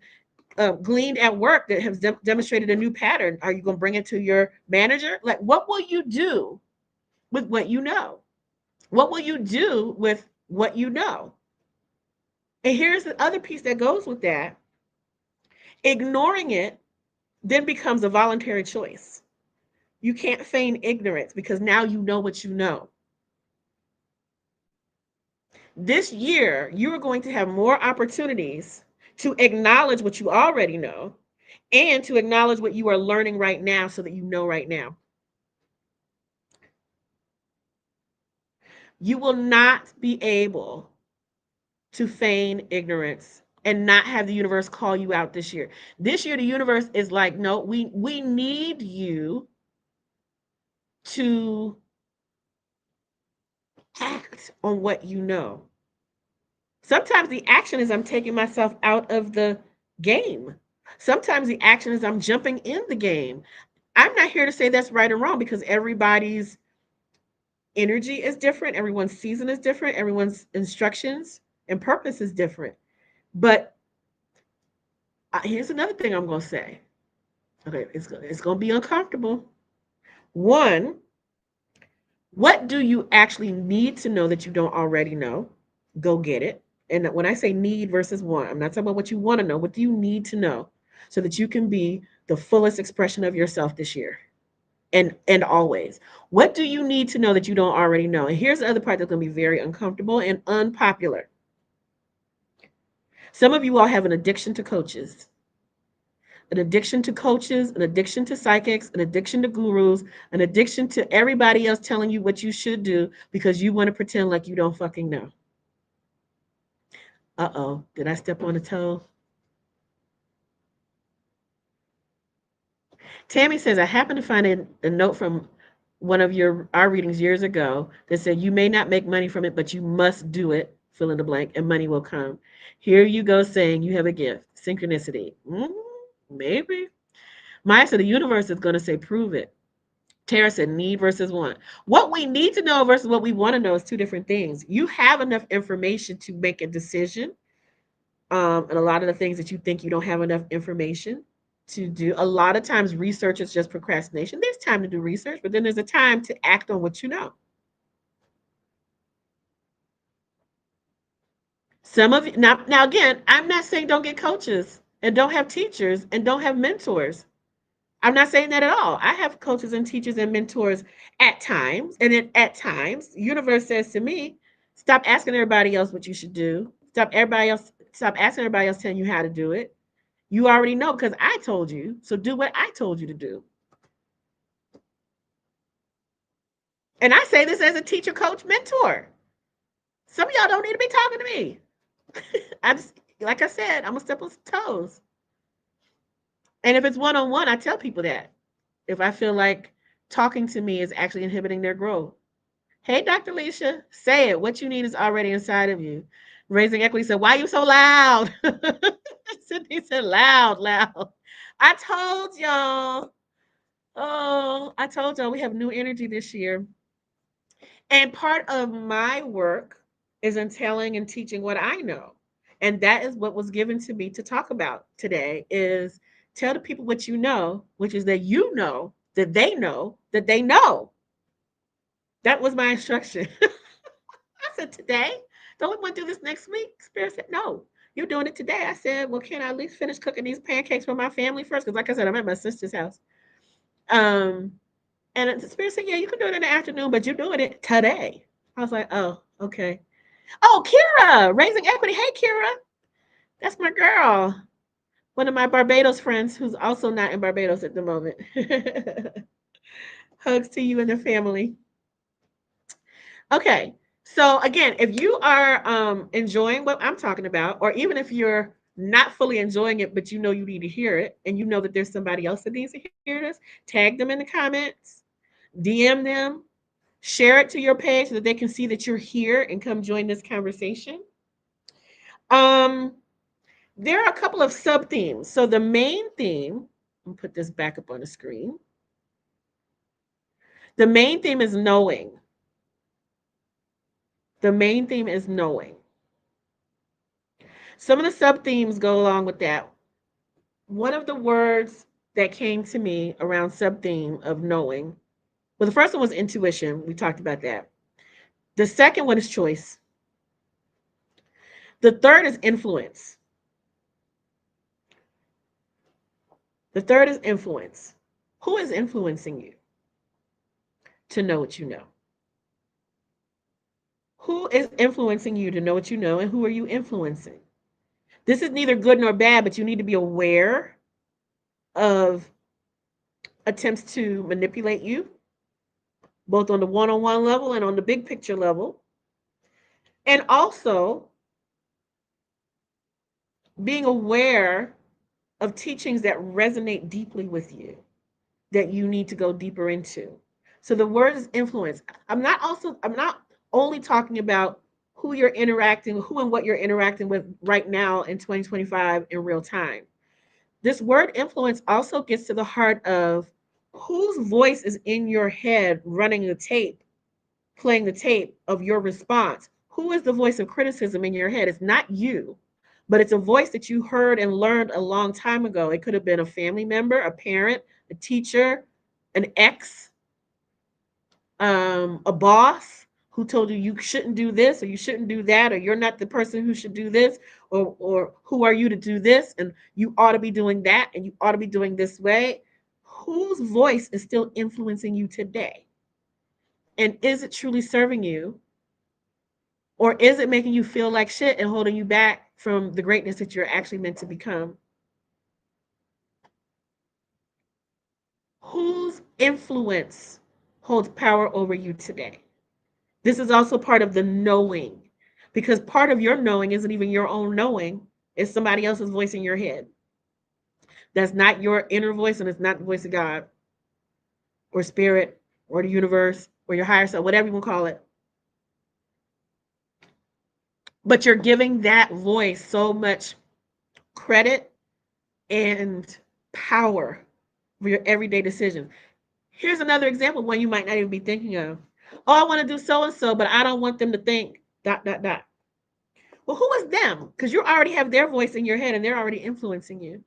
gleaned at work that has demonstrated a new pattern? Are you going to bring it to your manager? Like, what will you do with what you know? What will you do with what you know? And here's the other piece that goes with that. Ignoring it then becomes a voluntary choice. You can't feign ignorance because now you know what you know. This year, you are going to have more opportunities to acknowledge what you already know and to acknowledge what you are learning right now so that you know right now. You will not be able to feign ignorance and not have the universe call you out this year. This year, the universe is like, no, we need you to act on what you know. Sometimes the action is I'm taking myself out of the game. Sometimes the action is I'm jumping in the game. I'm not here to say that's right or wrong because everybody's energy is different, everyone's season is different, everyone's instructions and purpose is different. But here's another thing I'm going to say. Okay, it's going to be uncomfortable. One, what do you actually need to know that you don't already know? Go get it. And when I say need versus want, I'm not talking about what you want to know. What do you need to know so that you can be the fullest expression of yourself this year and always? What do you need to know that you don't already know? And here's the other part that's going to be very uncomfortable and unpopular. Some of you all have an addiction to coaches. An addiction to coaches, an addiction to psychics, an addiction to gurus, an addiction to everybody else telling you what you should do because you want to pretend like you don't fucking know. Uh-oh, did I step on a toe? Tammy says, I happened to find a note from one of our readings years ago that said, you may not make money from it, but you must do it, fill in the blank, and money will come. Here you go saying you have a gift. Synchronicity. Maybe. Maya said, the universe is going to say, prove it. Tara said, need versus want. What we need to know versus what we want to know is two different things. You have enough information to make a decision. And a lot of the things that you think you don't have enough information to do. A lot of times research is just procrastination. There's time to do research, but then there's a time to act on what you know. Some of you now again, I'm not saying don't get coaches and don't have teachers and don't have mentors. I'm not saying that at all. I have coaches and teachers and mentors at times. And then at times, the universe says to me, stop asking everybody else what you should do. Stop asking everybody else telling you how to do it. You already know because I told you. So do what I told you to do. And I say this as a teacher, coach, mentor. Some of y'all don't need to be talking to me. Like I said, I'm gonna step on some toes. And if it's one-on-one, I tell people that. If I feel like talking to me is actually inhibiting their growth. Hey, Dr. Leisha, say it. What you need is already inside of you. Raising Equity said, why are you so loud? Sydney said, loud, loud. I told y'all. Oh, I told y'all we have new energy this year. And part of my work is in telling and teaching what I know. And that is what was given to me to talk about today is tell the people what you know, which is that you know that they know that they know. That was my instruction. I said, today? Don't we want to do this next week? Spirit said, no, you're doing it today. I said, well, can I at least finish cooking these pancakes for my family first? Because like I said, I'm at my sister's house. Um, and the Spirit said, yeah, you can do it in the afternoon, but you're doing it today. I was like, oh, okay. Oh, Kira, Raising Equity. Hey, Kira. That's my girl. One of my Barbados friends who's also not in Barbados at the moment. Hugs to you and the family. Okay. So again, if you are enjoying what I'm talking about, or even if you're not fully enjoying it, but you know you need to hear it, and you know that there's somebody else that needs to hear this, tag them in the comments, DM them, share it to your page so that they can see that you're here and come join this conversation. Um, there are a couple of sub themes. So the main theme, I'll put this back up on the screen. The main theme is knowing. The main theme is knowing. Some of the sub themes go along with that. One of the words that came to me around sub theme of knowing, well, the first one was intuition. We talked about that. The second one is choice. The third is influence. The third is influence. Who is influencing you to know what you know? Who is influencing you to know what you know, and who are you influencing? This is neither good nor bad, but you need to be aware of attempts to manipulate you, both on the one on one level and on the big picture level. And also being aware of teachings that resonate deeply with you that you need to go deeper into. So the word is influence. I'm not only talking about who you're interacting, who and what you're interacting with right now in 2025 in real time. This word influence also gets to the heart of whose voice is in your head running the tape, playing the tape of your response. Who is the voice of criticism in your head? It's not you, but it's a voice that you heard and learned a long time ago. It could have been a family member, a parent, a teacher, an ex, a boss who told you you shouldn't do this or you shouldn't do that, or you're not the person who should do this, or who are you to do this, and you ought to be doing that, and you ought to be doing this way. Whose voice is still influencing you today? And is it truly serving you? Or is it making you feel like shit and holding you back from the greatness that you're actually meant to become? Whose influence holds power over you today? This is also part of the knowing, because part of your knowing isn't even your own knowing, it's somebody else's voice in your head. That's not your inner voice, and it's not the voice of God or spirit or the universe or your higher self, whatever you want to call it. But you're giving that voice so much credit and power for your everyday decisions. Here's another example of one you might not even be thinking of. Oh, I want to do so and so, but I don't want them to think dot dot dot. Well, who is them? Because you already have their voice in your head and they're already influencing you.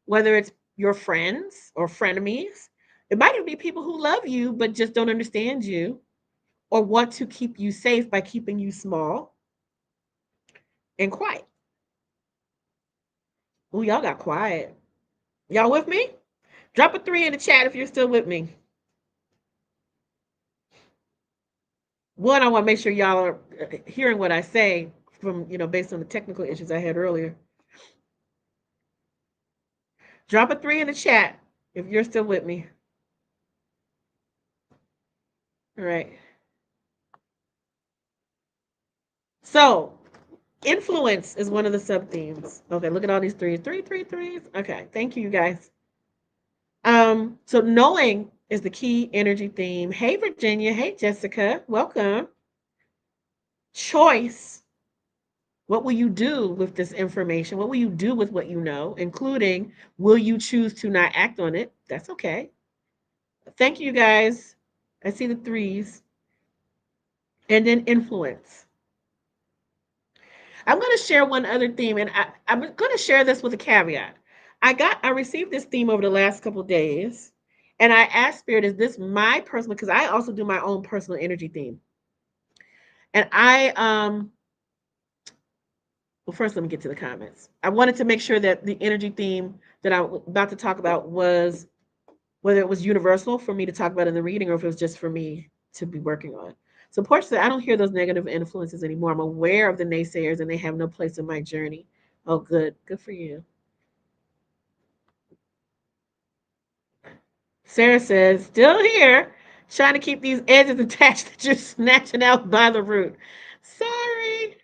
Whether it's your friends or frenemies, it might even be people who love you but just don't understand you or want to keep you safe by keeping you small and quiet. Oh, y'all got quiet. Y'all with me? Drop a 3 in the chat if you're still with me. One, I want to make sure y'all are hearing what I say from, based on the technical issues I had earlier. Drop a 3 in the chat if you're still with me. All right. So, influence is one of the sub themes. Okay, look at all these threes. Three, three, threes. Okay, thank you, you guys. So knowing is the key energy theme. Hey, Virginia. Hey, Jessica. Welcome. Choice. What will you do with this information? What will you do with what you know, including will you choose to not act on it? That's okay. Thank you guys. I see the threes. And then influence. I'm going to share one other theme, and I'm going to share this with a caveat. I received this theme over the last couple of days, and I asked Spirit, is this my personal? Because I also do my own personal energy theme, and well, first let me get to the comments. I wanted to make sure that the energy theme that I'm about to talk about was whether it was universal for me to talk about in the reading or if it was just for me to be working on. So Portia said, I don't hear those negative influences anymore. I'm aware of the naysayers and they have no place in my journey. Oh, good. Good for you. Sarah says, still here, trying to keep these edges attached that you're snatching out by the root. Sorry.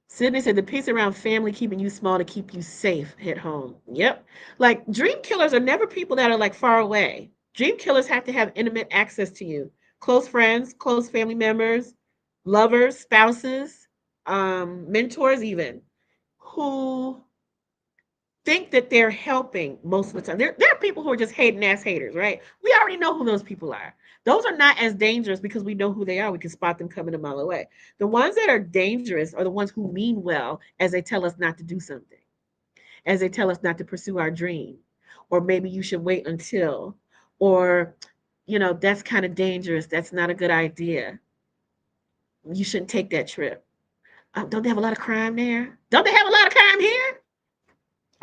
Sydney said the piece around family keeping you small to keep you safe hit home. Yep. Like dream killers are never people that are like far away. Dream killers have to have intimate access to you. Close friends, close family members, lovers, spouses, mentors even, who think that they're helping most of the time. There are people who are just hating ass haters, right? We already know who those people are. Those are not as dangerous because we know who they are. We can spot them coming a mile away. The ones that are dangerous are the ones who mean well as they tell us not to do something, as they tell us not to pursue our dream, or maybe you should wait until, or, that's kind of dangerous. That's not a good idea. You shouldn't take that trip. Don't they have a lot of crime there? Don't they have a lot of crime here?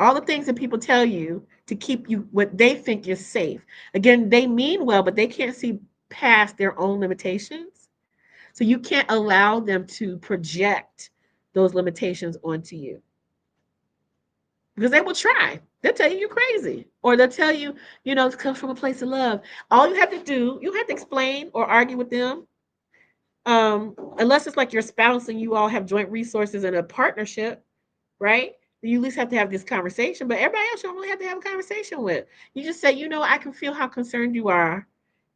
All the things that people tell you to keep you what they think is safe. Again, they mean well, but they can't see past their own limitations. So you can't allow them to project those limitations onto you because they will try. They'll tell you you're crazy, or they'll tell you, it comes from a place of love. All you have to do, you have to explain or argue with them, unless it's like your spouse and you all have joint resources and a partnership, right? You at least have to have this conversation, but everybody else you don't really have to have a conversation with. You just say, I can feel how concerned you are,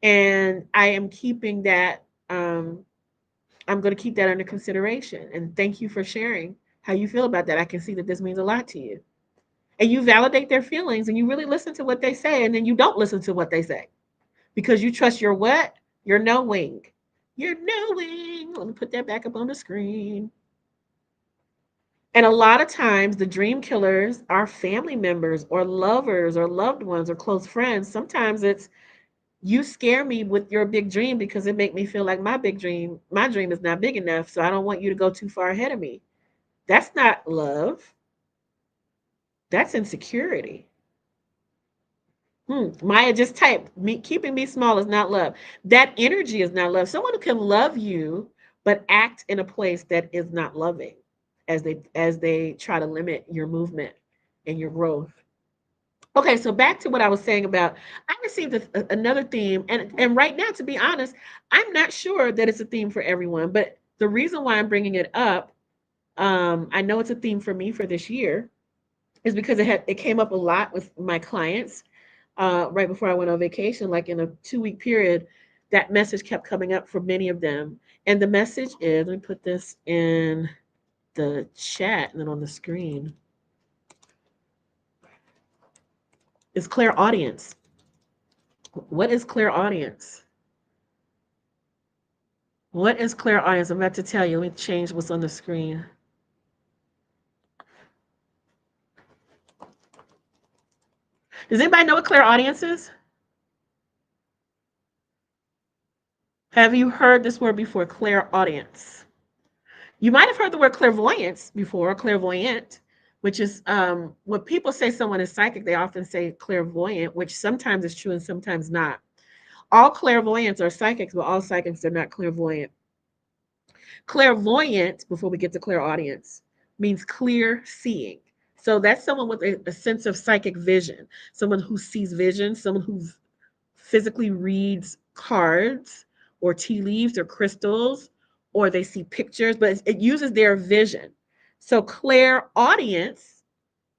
and I am keeping that. I'm going to keep that under consideration, and thank you for sharing how you feel about that. I can see that this means a lot to you, and you validate their feelings, and you really listen to what they say, and then you don't listen to what they say because you trust your what? Your knowing. Your knowing. Let me put that back up on the screen. And a lot of times, the dream killers are family members or lovers or loved ones or close friends. Sometimes it's you scare me with your big dream because it make me feel like my dream is not big enough. So I don't want you to go too far ahead of me. That's not love. That's insecurity. Maya just typed me keeping me small is not love. That energy is not love. Someone who can love you but act in a place that is not loving as they try to limit your movement and your growth. Okay, so back to what I was saying about I received another theme, and right now, to be honest, I'm not sure that it's a theme for everyone. But the reason why I'm bringing it up, I know it's a theme for me for this year, is because it came up a lot with my clients right before I went on vacation, like in a 2 week period. That message kept coming up for many of them, and the message is, let me put this in the chat and then on the screen, is clear audience. What is clear audience? What is clear audience? I'm about to tell you. Let me change what's on the screen. Does anybody know what clear audience is? Have you heard this word before, clear audience? You might have heard the word clairvoyance before, clairvoyant, which is when people say someone is psychic, they often say clairvoyant, which sometimes is true and sometimes not. All clairvoyants are psychics, but all psychics are not clairvoyant. Clairvoyant, before we get to clairaudience, means clear seeing. So that's someone with a sense of psychic vision, someone who sees vision, someone who physically reads cards or tea leaves or crystals, or they see pictures, but it uses their vision. So clairaudience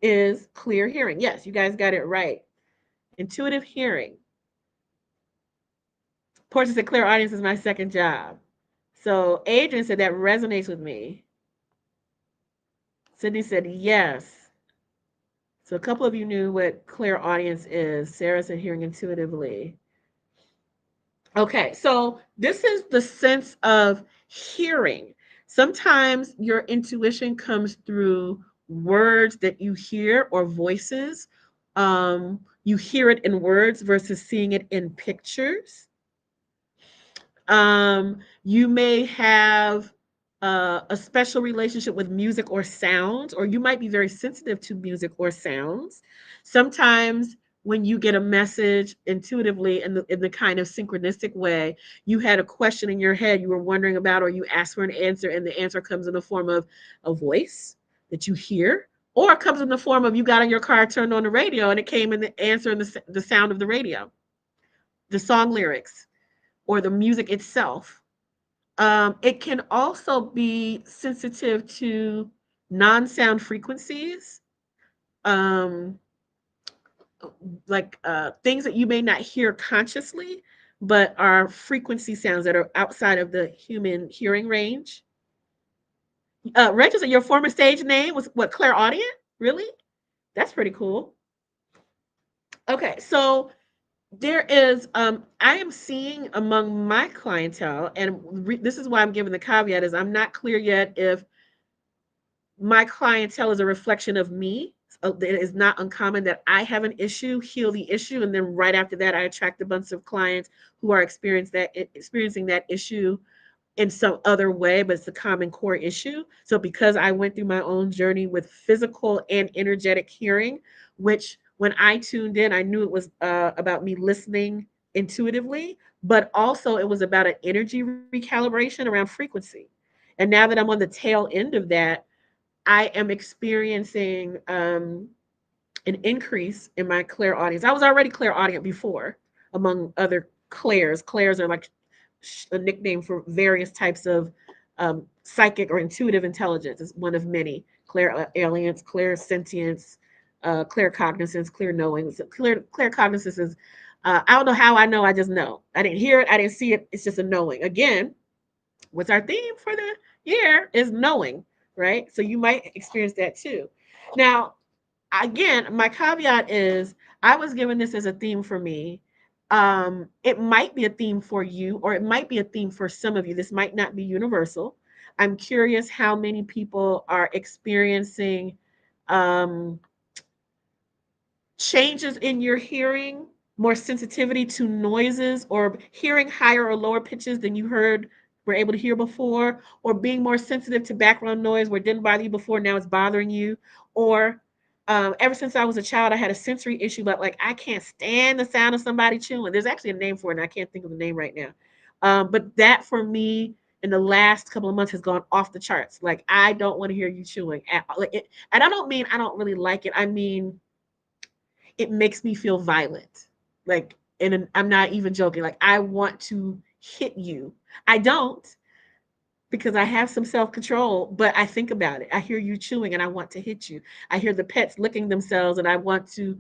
is clear hearing. Yes, you guys got it right. Intuitive hearing. Portia said, clear audience is my second job. So Adrian said that resonates with me. Sydney said yes. So a couple of you knew what clear audience is. Sarah said hearing intuitively. Okay, so this is the sense of hearing. Sometimes your intuition comes through words that you hear or voices. You hear it in words versus seeing it in pictures. You may have a special relationship with music or sounds, or you might be very sensitive to music or sounds. Sometimes when you get a message intuitively in the kind of synchronistic way, you had a question in your head you were wondering about, or you asked for an answer, and the answer comes in the form of a voice that you hear, or it comes in the form of you got in your car, turned on the radio, and it came in the answer in the sound of the radio, the song lyrics, or the music itself. It can also be sensitive to non-sound frequencies, um, like things that you may not hear consciously, but are frequency sounds that are outside of the human hearing range. Rachel said your former stage name was what, Clairaudient? Really? That's pretty cool. Okay, so there is, I am seeing among my clientele, and this is why I'm giving the caveat, is I'm not clear yet if my clientele is a reflection of me. It is not uncommon that I have an issue, heal the issue, and then right after that, I attract a bunch of clients who are experiencing that issue in some other way, but it's a common core issue. So because I went through my own journey with physical and energetic hearing, which when I tuned in, I knew it was about me listening intuitively, but also it was about an energy recalibration around frequency. And now that I'm on the tail end of that, I am experiencing an increase in my clairaudience. I was already clairaudient before, among other clairs. Clairs are like a nickname for various types of psychic or intuitive intelligence. It's one of many. Clairalience, clairsentience, claircognizance, clear knowing. So claircognizance is, I don't know how I know, I just know. I didn't hear it, I didn't see it, it's just a knowing. Again, what's our theme for the year is knowing, right? So you might experience that too. Now, again, my caveat is I was given this as a theme for me. It might be a theme for you, or it might be a theme for some of you. This might not be universal. I'm curious how many people are experiencing um, changes in your hearing, more sensitivity to noises, or hearing higher or lower pitches than you were able to hear before, or being more sensitive to background noise where it didn't bother you before, now it's bothering you, or ever since I was a child, I had a sensory issue, but like I can't stand the sound of somebody chewing. There's actually a name for it, and I can't think of the name right now. But that for me in the last couple of months has gone off the charts. Like I don't want to hear you chewing at all. Like and I don't mean I don't really like it. I mean it makes me feel violent. Like, and I'm not even joking. Like, I want to hit you. I don't because I have some self control, but I think about it. I hear you chewing and I want to hit you. I hear the pets licking themselves and I want to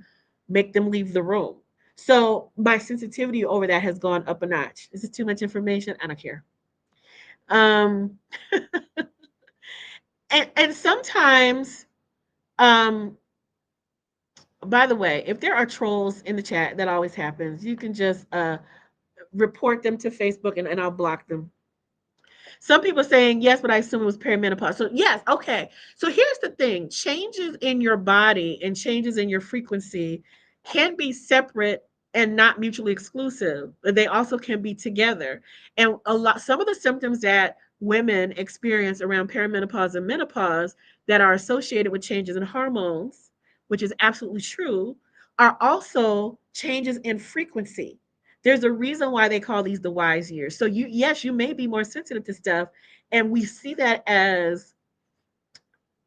make them leave the room. So my sensitivity over that has gone up a notch. Is this too much information? I don't care. Um, and sometimes, um, by the way, if there are trolls in the chat, that always happens. You can just report them to Facebook and I'll block them. Some people saying yes, but I assume it was perimenopause. So yes, okay. So here's the thing: changes in your body and changes in your frequency can be separate and not mutually exclusive. But they also can be together. And some of the symptoms that women experience around perimenopause and menopause that are associated with changes in hormones, which is absolutely true, are also changes in frequency. There's a reason why they call these the wise years. So yes, you may be more sensitive to stuff, and we see that as,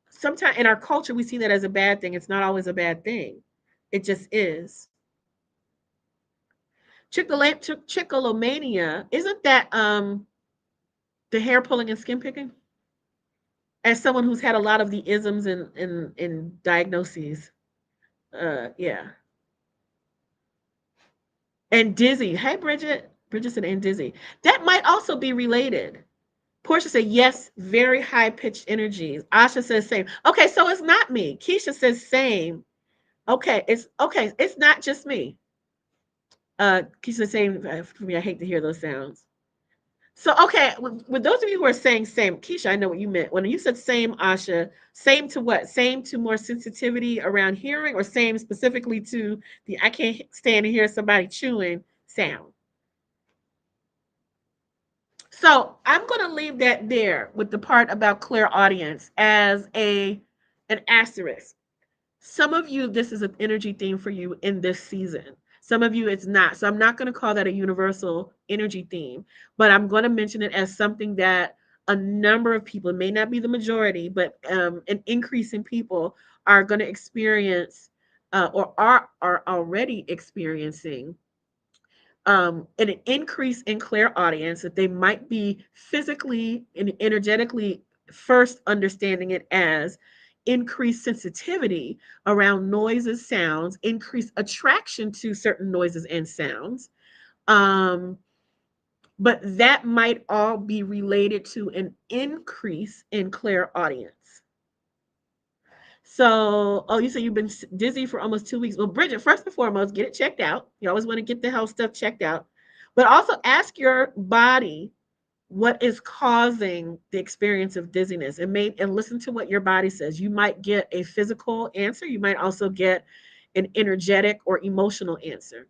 sometimes in our culture we see that as a bad thing. It's not always a bad thing. It just is. Trichotillomania, isn't that the hair pulling and skin picking? As someone who's had a lot of the isms in diagnoses, yeah. And dizzy. Hey, Bridget. Bridget said, and dizzy. That might also be related. Portia said, yes, very high pitched energies. Asha says, same. Okay, so it's not me. Keisha says, same. Okay. It's not just me. Keisha says, same for me. I hate to hear those sounds. So, okay, with those of you who are saying same, Keisha, I know what you meant. When you said same, Asha, same to what? Same to more sensitivity around hearing, or same specifically to the I can't stand to hear somebody chewing sound? So I'm going to leave that there with the part about clear audience as an asterisk. Some of you, this is an energy theme for you in this season. Some of you, it's not. So I'm not going to call that a universal energy theme, but I'm going to mention it as something that a number of people, it may not be the majority, but an increase in people are going to experience or are already experiencing an increase in clear audience, that they might be physically and energetically first understanding it as increased sensitivity around noises, sounds, increased attraction to certain noises and sounds. Um, but that might all be related to an increase in clear audience. So, oh, you said you've been dizzy for almost 2 weeks. Well, Bridget, first and foremost, get it checked out. You always want to get the health stuff checked out, but also ask your body what is causing the experience of dizziness, and listen to what your body says. You might get a physical answer. You might also get an energetic or emotional answer.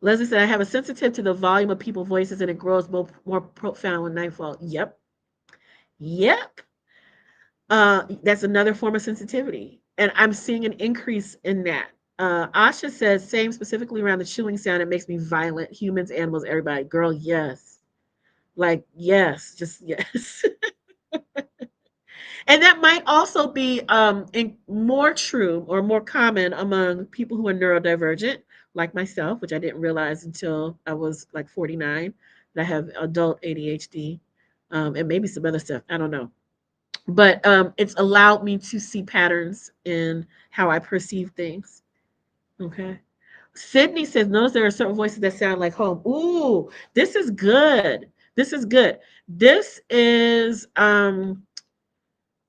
Leslie said, I have a sensitive to the volume of people's voices, and it grows more profound when nightfall. Yep. Yep. That's another form of sensitivity. And I'm seeing an increase in that. Asha says, same specifically around the chewing sound. It makes me violent. Humans, animals, everybody. Girl, yes. Like, yes, just yes. And that might also be more true or more common among people who are neurodivergent, like myself, which I didn't realize until I was like 49, that I have adult ADHD, and maybe some other stuff. I don't know. But it's allowed me to see patterns in how I perceive things. Okay. Sydney says, notice there are certain voices that sound like home. Ooh, this is good. This is good. This is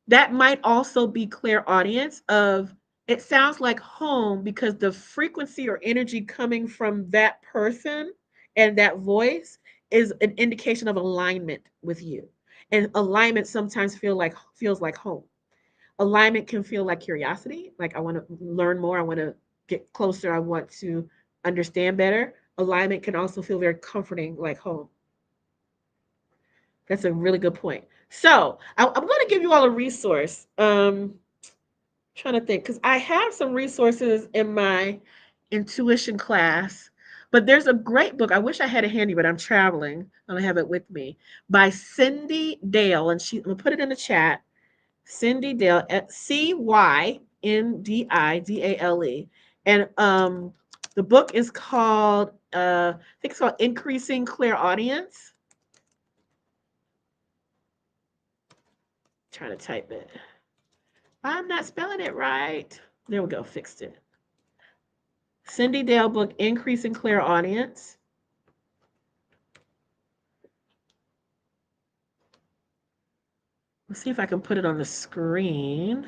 that might also be clear audience of, it sounds like home because the frequency or energy coming from that person and that voice is an indication of alignment with you. And alignment sometimes feels like home. Alignment can feel like curiosity, like I want to learn more, I want to get closer, I want to understand better. Alignment can also feel very comforting, like home. That's a really good point. So I'm going to give you all a resource. Trying to think, because I have some resources in my intuition class, but there's a great book. I wish I had it handy, but I'm traveling. I don't have it with me. By Cindy Dale, and I'm gonna put it in the chat. Cindy Dale at Cyndidale, and the book is called I think it's called Increasing Clear Audience. Trying to type it. I'm not spelling it right. There we go. Fixed it. Cindy Dale book, Increasing Clear Audience. Let's see if I can put it on the screen.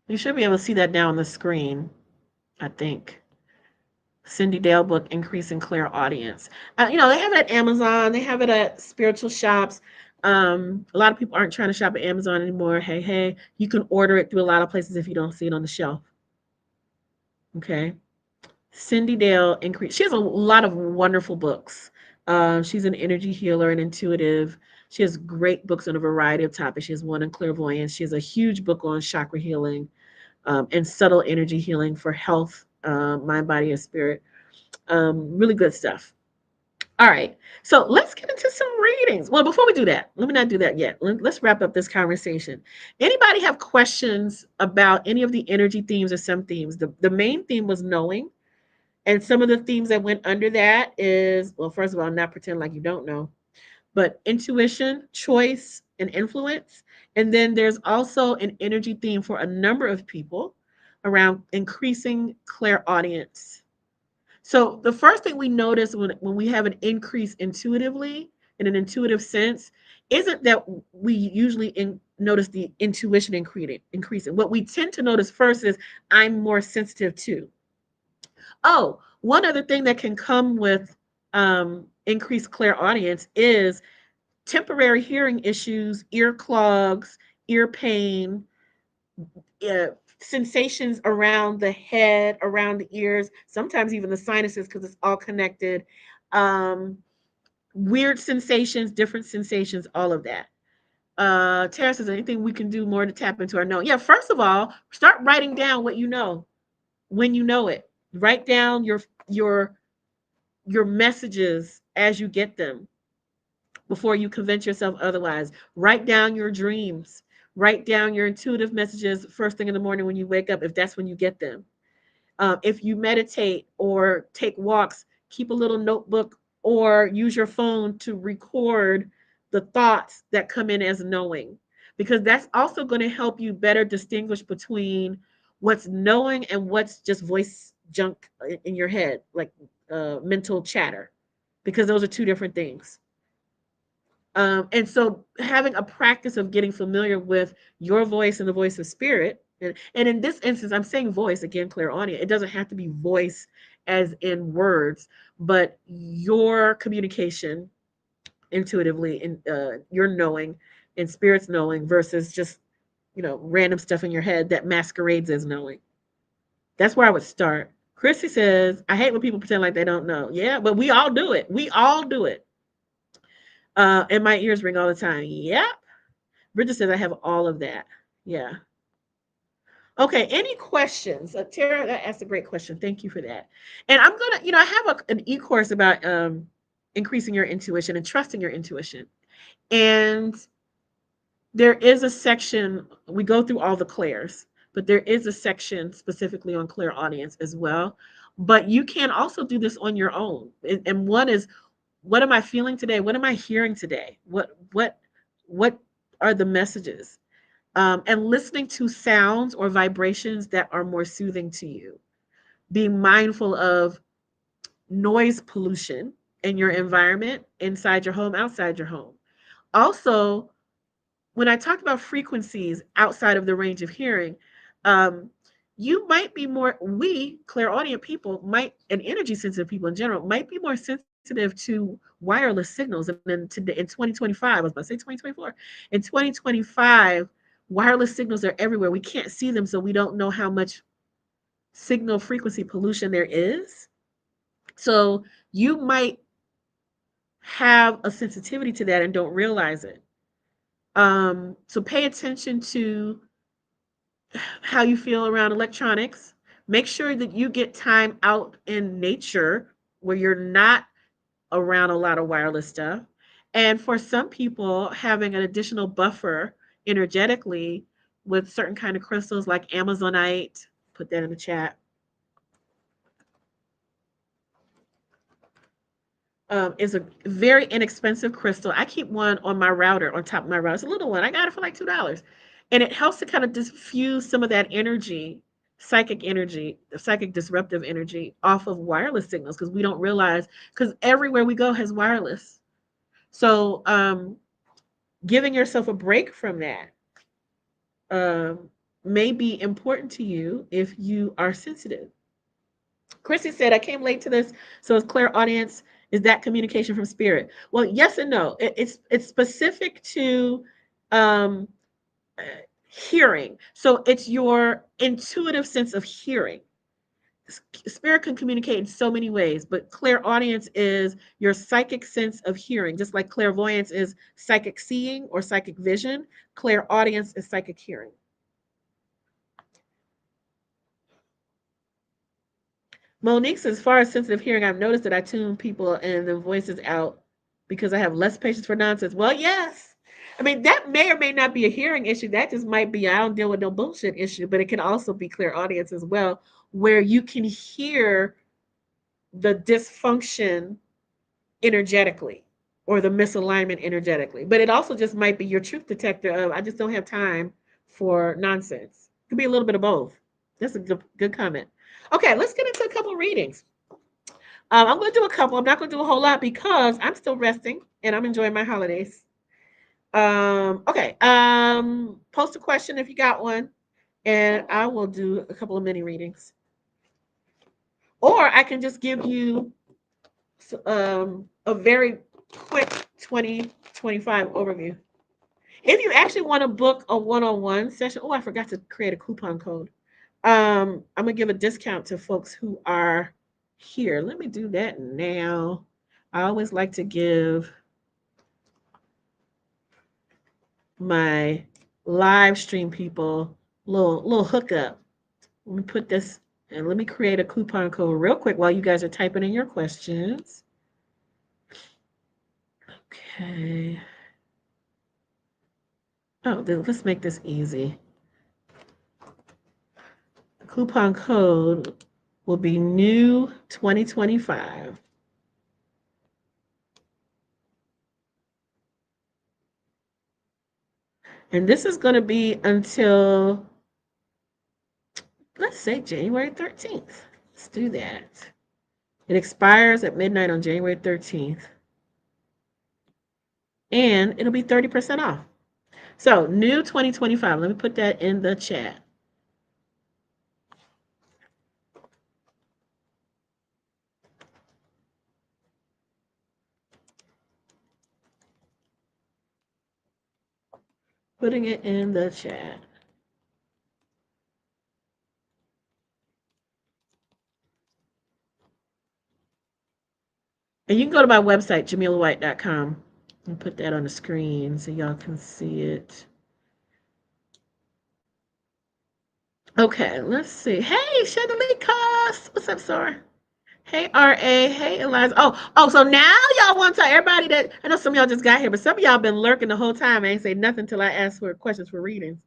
You should be able to see that now on the screen, I think. Cindy Dale book, Increasing Clear Audience. They have it at Amazon. They have it at spiritual shops. A lot of people aren't trying to shop at Amazon anymore. Hey, you can order it through a lot of places if you don't see it on the shelf. Okay. Cindy Dale increase. She has a lot of wonderful books. She's an energy healer and intuitive. She has great books on a variety of topics. She has one on clairvoyance. She has a huge book on chakra healing, and subtle energy healing for health, mind, body, and spirit. Really good stuff. All right. So let's get into some readings. Well, before we do that, let me not do that yet. Let's wrap up this conversation. Anybody have questions about any of the energy themes or some themes? The main theme was knowing. And some of the themes that went under that is, well, first of all, not pretend like you don't know, but intuition, choice, and influence. And then there's also an energy theme for a number of people around increasing clairaudience. So the first thing we notice when we have an increase intuitively, in an intuitive sense, isn't that we usually notice the intuition increasing. What we tend to notice first is I'm more sensitive to. Oh, one other thing that can come with increased clairaudience is temporary hearing issues, ear clogs, ear pain, uh, sensations around the head, around the ears, sometimes even the sinuses because it's all connected. Um, Weird sensations, different sensations, all of that. Tara says, anything we can do more to tap into our knowing? Yeah, first of all, start writing down what you know when you know it. Write down your messages as you get them before you convince yourself otherwise. Write down your dreams. Write down your intuitive messages first thing in the morning when you wake up, if that's when you get them. If you meditate or take walks, keep a little notebook or use your phone to record the thoughts that come in as knowing, because that's also going to help you better distinguish between what's knowing and what's just voice junk in your head, like mental chatter, because those are two different things. And so having a practice of getting familiar with your voice and the voice of spirit, and in this instance, I'm saying voice again, clairaudient. It doesn't have to be voice as in words, but your communication intuitively and your knowing and spirit's knowing versus just, random stuff in your head that masquerades as knowing. That's where I would start. Chrissy says, I hate when people pretend like they don't know. Yeah, but we all do it. We all do it. And my ears ring all the time. Yep. Bridget says I have all of that. Yeah. Okay. Any questions? Tara, that asked a great question. Thank you for that. And I'm gonna, I have an e-course about increasing your intuition and trusting your intuition. And there is a section, we go through all the clairs, but there is a section specifically on clairaudience as well. But you can also do this on your own. And one is, what am I feeling today? What am I hearing today? What are the messages? And listening to sounds or vibrations that are more soothing to you. Being mindful of noise pollution in your environment, inside your home, outside your home. Also, when I talked about frequencies outside of the range of hearing, um, you might be more, we clairaudient people might, and energy sensitive people in general, might be more sensitive to wireless signals. And then today, in 2025, I was about to say 2024, in 2025, wireless signals are everywhere. We can't see them, so we don't know how much signal frequency pollution there is. So you might have a sensitivity to that and don't realize it. So pay attention to how you feel around electronics. Make sure that you get time out in nature where you're not around a lot of wireless stuff. And for some people, having an additional buffer energetically with certain kind of crystals like Amazonite, put that in the chat, is a very inexpensive crystal. I keep one on my router, on top of my router. It's a little one. I got it for like $2. And it helps to kind of diffuse some of that energy, psychic disruptive energy off of wireless signals because we don't realize, because everywhere we go has wireless. So giving yourself a break from that um, may be important to you if you are sensitive. Chrissy said, I came late to this, so it's clairaudience. Is that communication from spirit? Well, yes and no. It's specific to um, uh, hearing. So it's your intuitive sense of hearing. Spirit can communicate in so many ways, but clairaudience is your psychic sense of hearing, just like clairvoyance is psychic seeing or psychic vision. Clairaudience is psychic hearing. Monique says, as far as sensitive hearing, I've noticed that I tune people and the voices out because I have less patience for nonsense. Well, yes. I mean, that may or may not be a hearing issue. That just might be, I don't deal with no bullshit issue, but it can also be clairaudience as well, where you can hear the dysfunction energetically. or the misalignment energetically. But it also just might be your truth detector of I just don't have time for nonsense. It could be a little bit of both. That's a good comment. Okay, let's get into a couple of readings. I'm going to do a couple. I'm not going to do a whole lot because I'm still resting and I'm enjoying my holidays. Okay. Post a question if you got one, and I will do a couple of mini readings. Or I can just give you a very quick 2025 overview. If you actually want to book a one-on-one session, oh, I forgot to create a coupon code. I'm gonna give a discount to folks who are here. Let me do that now. I always like to give my live stream people little hookup. Let me put this and let me create a coupon code real quick while you guys are typing in your questions. Okay. Oh, let's make this easy. The coupon code will be new 2025. And this is going to be until, let's say, January 13th. Let's do that. It expires at midnight on January 13th. And it'll be 30% off. So, new 2025. Let me put that in the chat. Putting it in the chat. And you can go to my website, jamilawhite.com, and put that on the screen so y'all can see it. Okay, let's see. Hey, Shadalika. What's up, Sora? Hey, RA. Hey, Eliza. So now y'all want to tell everybody that I know some of y'all just got here, but some of y'all been lurking the whole time. I ain't say nothing till I asked for questions for readings.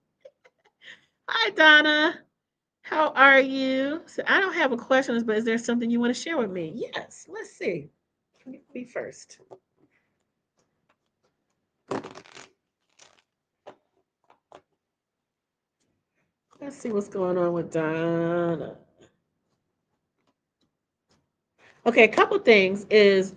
Hi, Donna. How are you? So I don't have a question, but is there something you want to share with me? Yes. Let's see. Me first. Let's see what's going on with Donna. Okay, a couple things is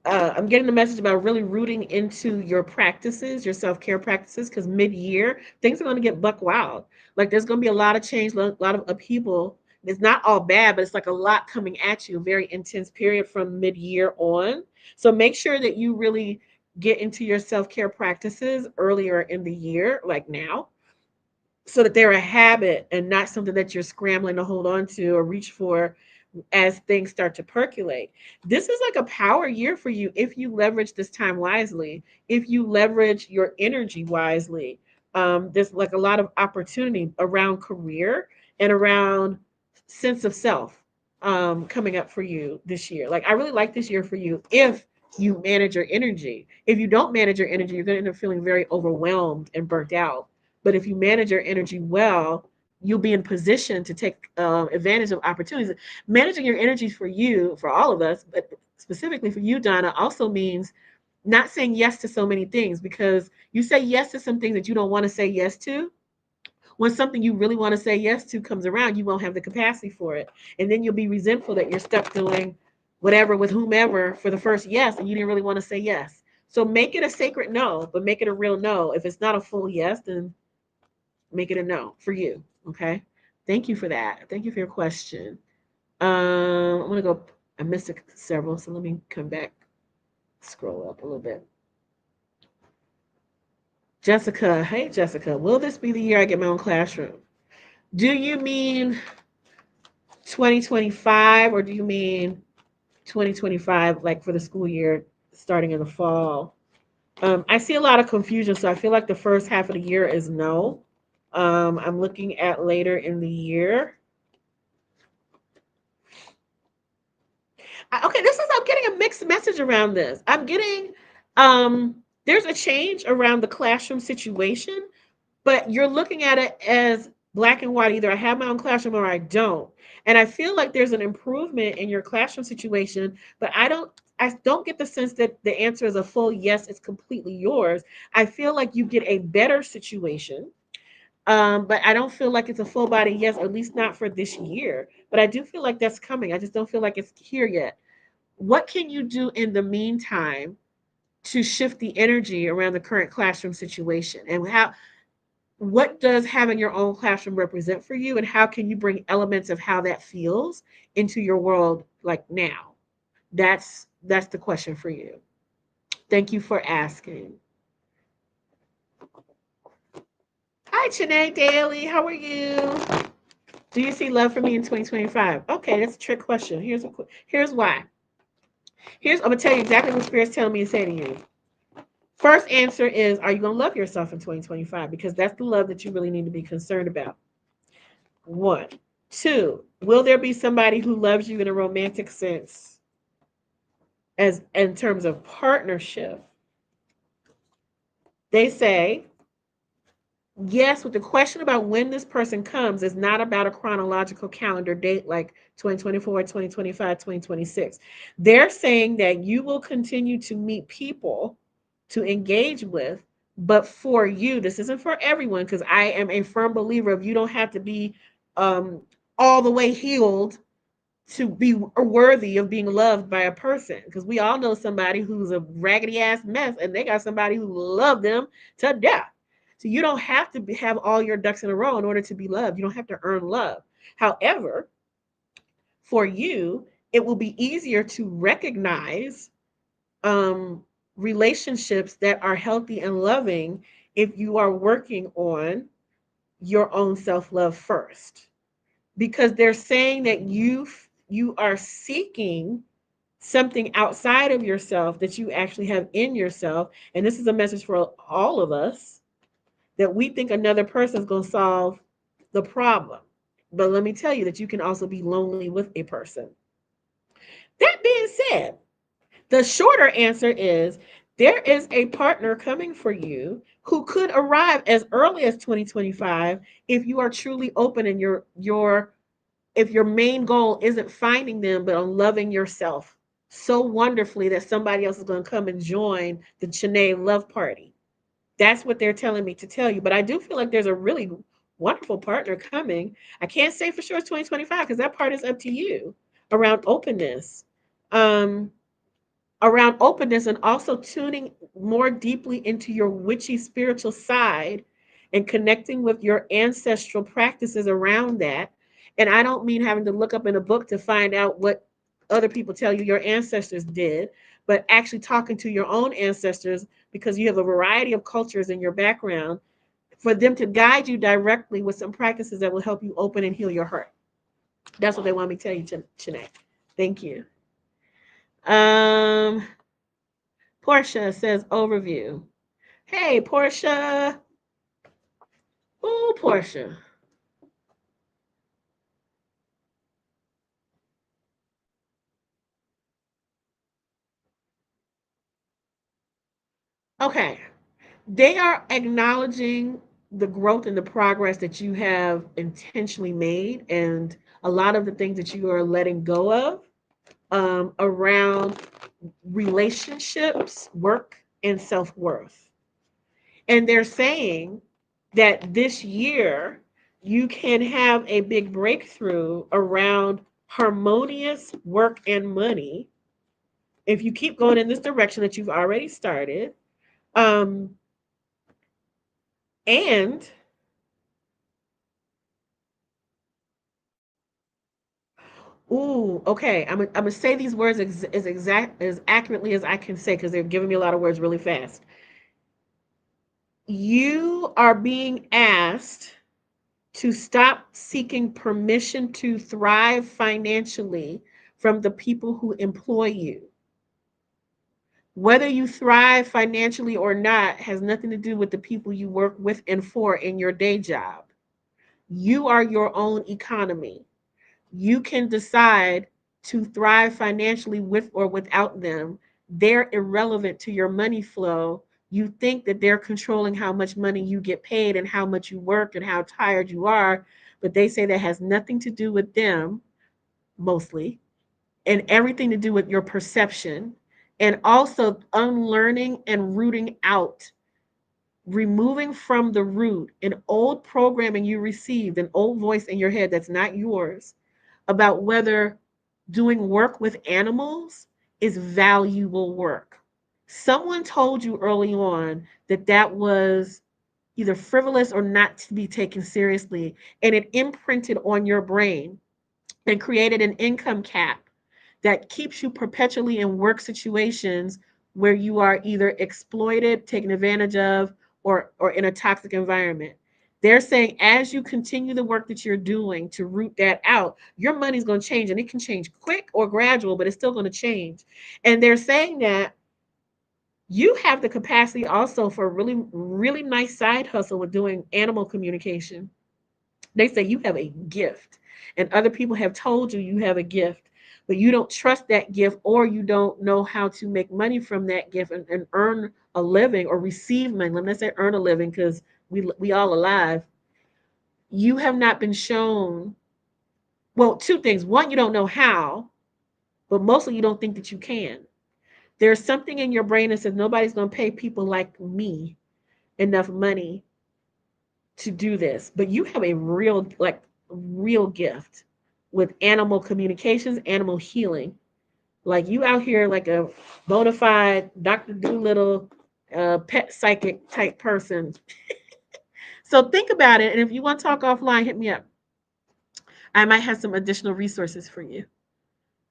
I'm getting the message about really rooting into your practices, your self care practices, because mid year things are going to get buck wild. Like there's going to be a lot of change, a lot of upheaval. It's not all bad, but it's like a lot coming at you, a very intense period from mid year on. So make sure that you really get into your self care practices earlier in the year, like now, so that they're a habit and not something that you're scrambling to hold on to or reach for as things start to percolate. This is like a power year for you if you leverage this time wisely, if you leverage your energy wisely. There's like a lot of opportunity around career and around sense of self coming up for you this year. Like, I really like this year for you if you manage your energy. If you don't manage your energy, you're going to end up feeling very overwhelmed and burnt out. But if you manage your energy well, you'll be in position to take advantage of opportunities. Managing your energy for you, for all of us, but specifically for you, Donna, also means not saying yes to so many things, because you say yes to some things that you don't want to say yes to. When something you really want to say yes to comes around, you won't have the capacity for it. And then you'll be resentful that you're stuck doing whatever with whomever for the first yes, and you didn't really want to say yes. So make it a sacred no, but make it a real no. If it's not a full yes, then make it a no for you. Okay. Thank you for that. Thank you for your question. I'm gonna go. I missed several, so let me come back. Scroll up a little bit. Jessica, hey Jessica, will this be the year I get my own classroom? Do you mean 2025 or do you mean 2025, like for the school year starting in the fall? I see a lot of confusion, so I feel like the first half of the year is no. I'm looking at later in the year. Okay, I'm getting a mixed message around this. I'm getting there's a change around the classroom situation, but you're looking at it as black and white. Either I have my own classroom or I don't. And I feel like there's an improvement in your classroom situation, but I don't I don't get the sense that the answer is a full yes, it's completely yours. I feel like you get a better situation, but I don't feel like it's a full body yes, or at least not for this year. But I do feel like that's coming. I just don't feel like it's here yet. What can you do in the meantime to shift the energy around the current classroom situation? And how, what does having your own classroom represent for you? And how can you bring elements of how that feels into your world like now? That's the question for you. Thank you for asking. Hi, Chanae Daly. How are you? Do you see love for me in 2025? Okay, that's a trick question. Here's why. I'm gonna tell you exactly what Spirit's telling me to say to you. First answer is, are you gonna love yourself in 2025? Because that's the love that you really need to be concerned about. One. Two, will there be somebody who loves you in a romantic sense as in terms of partnership? They say yes, with the question about when this person comes is not about a chronological calendar date like 2024, 2025, 2026. They're saying that you will continue to meet people to engage with, but for you, this isn't for everyone, because I am a firm believer of you don't have to be um, all the way healed to be worthy of being loved by a person, because we all know somebody who's a raggedy ass mess and they got somebody who loved them to death. So you don't have to have all your ducks in a row in order to be loved. You don't have to earn love. However, for you, it will be easier to recognize um, relationships that are healthy and loving if you are working on your own self-love first, because they're saying that you are seeking something outside of yourself that you actually have in yourself. And this is a message for all of us, that we think another person is going to solve the problem. But let me tell you that you can also be lonely with a person. That being said, the shorter answer is there is a partner coming for you who could arrive as early as 2025 if you are truly open, and your if your main goal isn't finding them, but on loving yourself so wonderfully that somebody else is going to come and join the Chennai love party. That's what they're telling me to tell you. But I do feel like there's a really wonderful partner coming. I can't say for sure it's 2025 because that part is up to you, around openness. Um, Around openness, and also tuning more deeply into your witchy spiritual side and connecting with your ancestral practices around that. And I don't mean having to look up in a book to find out what other people tell you your ancestors did, but actually talking to your own ancestors, because you have a variety of cultures in your background, for them to guide you directly with some practices that will help you open and heal your heart. That's what they want me to tell you, Chanae. Thank you. Um, Portia says overview. Hey, Portia. Oh, Portia. Okay. They are acknowledging the growth and the progress that you have intentionally made, and a lot of the things that you are letting go of around relationships, work, and self worth. And they're saying that this year you can have a big breakthrough around harmonious work and money if you keep going in this direction that you've already started. Um, and ooh, okay, I'm gonna say these words as exact as accurately as I can say, because they're giving me a lot of words really fast. You are being asked to stop seeking permission to thrive financially from the people who employ you. Whether you thrive financially or not has nothing to do with the people you work with and for in your day job. You are your own economy. You can decide to thrive financially with or without them. They're irrelevant to your money flow. You think that they're controlling how much money you get paid and how much you work and how tired you are, but they say that has nothing to do with them, mostly, and everything to do with your perception. and also unlearning and rooting out, removing from the root an old programming you received, an old voice in your head that's not yours, about whether doing work with animals is valuable work. Someone told you early on that that was either frivolous or not to be taken seriously, and it imprinted on your brain and created an income cap that keeps you perpetually in work situations where you are either exploited, taken advantage of, or in a toxic environment. They're saying as you continue the work that you're doing to root that out, your money's going to change, and it can change quick or gradual, but it's still going to change. And they're saying that you have the capacity also for a really, really nice side hustle with doing animal communication. They say you have a gift, and other people have told you you have a gift, but you don't trust that gift, or you don't know how to make money from that gift and earn a living or receive money. Let me not say earn a living because we all alive. You have not been shown, well, two things. One, you don't know how, but mostly you don't think that you can. There's something in your brain that says nobody's going to pay people like me enough money to do this, but you have a real, like, real gift with animal communications, animal healing. Like, you out here like a bona fide Dr. Doolittle, pet psychic type person. So think about it, and if you want to talk offline, hit me up. I might have some additional resources for you.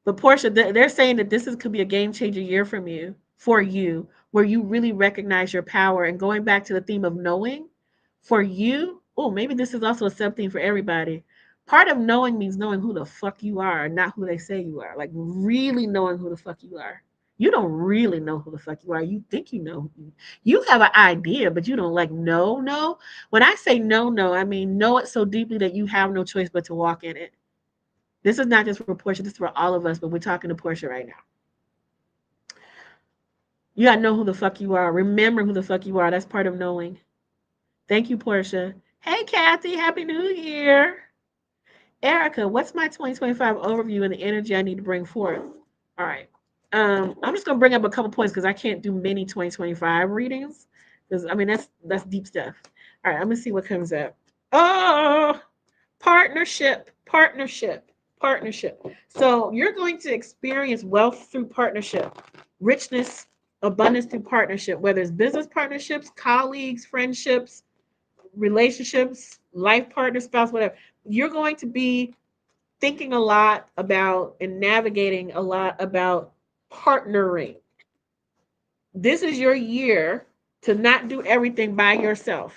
But Portia, they're saying that this could be a game changer year for you, where you really recognize your power. And going back to the theme of knowing, for you, oh, maybe this is also a sub theme for everybody. Part of knowing means knowing who the fuck you are, and not who they say you are. Like really knowing who the fuck you are. You don't really know who the fuck you are. You think you know. You have an idea, but you don't like know. When I say no, I mean know it so deeply that you have no choice but to walk in it. This is not just for Portia, this is for all of us, but we're talking to Portia right now. You gotta know who the fuck you are. Remember who the fuck you are. That's part of knowing. Thank you, Portia. Hey, Kathy, Happy New Year. Erica, what's my 2025 overview and the energy I need to bring forth? All right. I'm just gonna bring up a couple points because I can't do many 2025 readings. Because I mean that's deep stuff. All right, I'm gonna see what comes up. Oh, partnership. So you're going to experience wealth through partnership, richness, abundance through partnership, whether it's business partnerships, colleagues, friendships, relationships, life partner, spouse, whatever. You're going to be thinking a lot about and navigating a lot about partnering. This is your year to not do everything by yourself.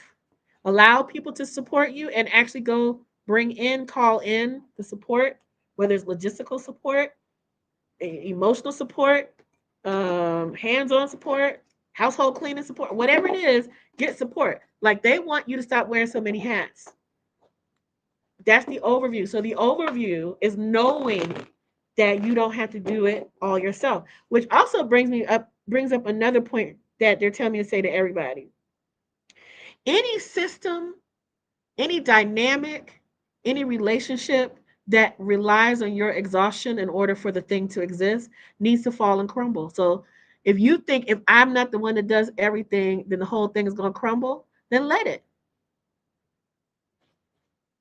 Allow people to support you and actually go call in the support, whether it's logistical support, emotional support, hands-on support, household cleaning support, whatever it is, get support. Like they want you to stop wearing so many hats. That's the overview. So the overview is knowing that you don't have to do it all yourself, which also brings up another point that they're telling me to say to everybody. Any system, any dynamic, any relationship that relies on your exhaustion in order for the thing to exist needs to fall and crumble. So if you think if I'm not the one that does everything, then the whole thing is going to crumble, then let it.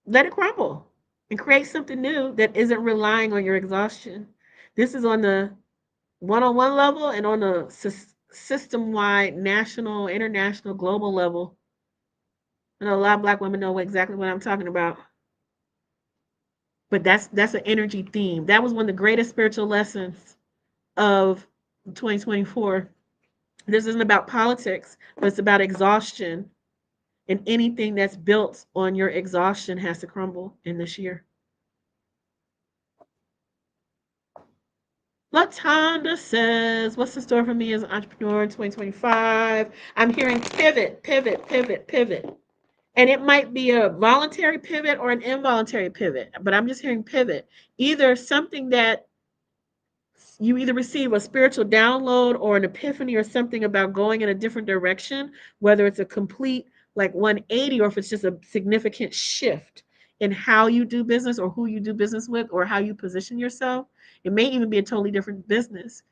Let it crumble and create something new that isn't relying on your exhaustion. This is on the one-on-one level and on the system-wide, national, international, global level. I know a lot of Black women know exactly what I'm talking about. But that's an energy theme. That was one of the greatest spiritual lessons of 2024. This isn't about politics, but it's about exhaustion. And anything that's built on your exhaustion has to crumble in this year. Latonda says, what's the story for me as an entrepreneur in 2025? I'm hearing pivot. And it might be a voluntary pivot or an involuntary pivot, but I'm just hearing pivot. Either something that you either receive a spiritual download or an epiphany or something about going in a different direction, whether it's a complete like 180 or if it's just a significant shift in how you do business or who you do business with or how you position yourself. It may even be a totally different business.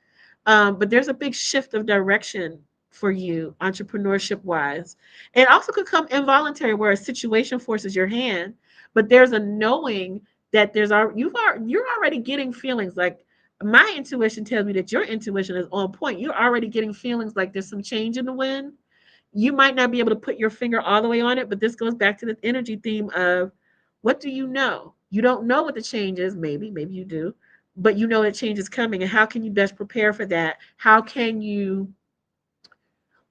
But there's a big shift of direction for you, entrepreneurship wise. It also could come involuntary, where a situation forces your hand, but there's a knowing that you're already getting feelings like my intuition tells me that your intuition is on point. You're already getting feelings like there's some change in the wind. You might not be able to put your finger all the way on it, but this goes back to the energy theme of what do you know? You don't know what the change is, maybe you do, but you know that change is coming. And how can you best prepare for that? How can you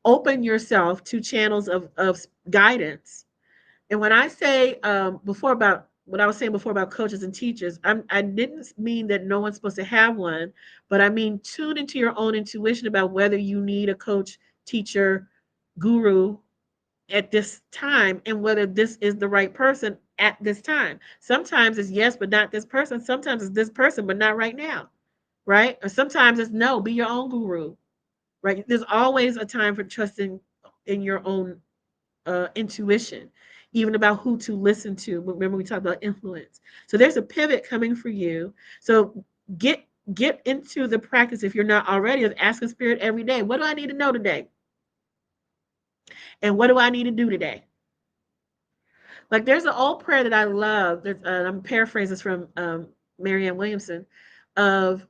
open yourself to channels of guidance? And when I say before about what I was saying before about coaches and teachers, I didn't mean that no one's supposed to have one, but I mean tune into your own intuition about whether you need a coach, teacher, guru at this time and whether this is the right person at this time. Sometimes it's yes, but not this person. Sometimes it's this person, but not right now. Right? Or sometimes it's no, be your own guru. Right? There's always a time for trusting in your own intuition, even about who to listen to. Remember, we talked about influence. So there's a pivot coming for you. So get get into the practice if you're not already of asking spirit every day. What do I need to know today? And what do I need to do today? Like there's an old prayer that I love. I'm paraphrasing this from Marianne Williamson, of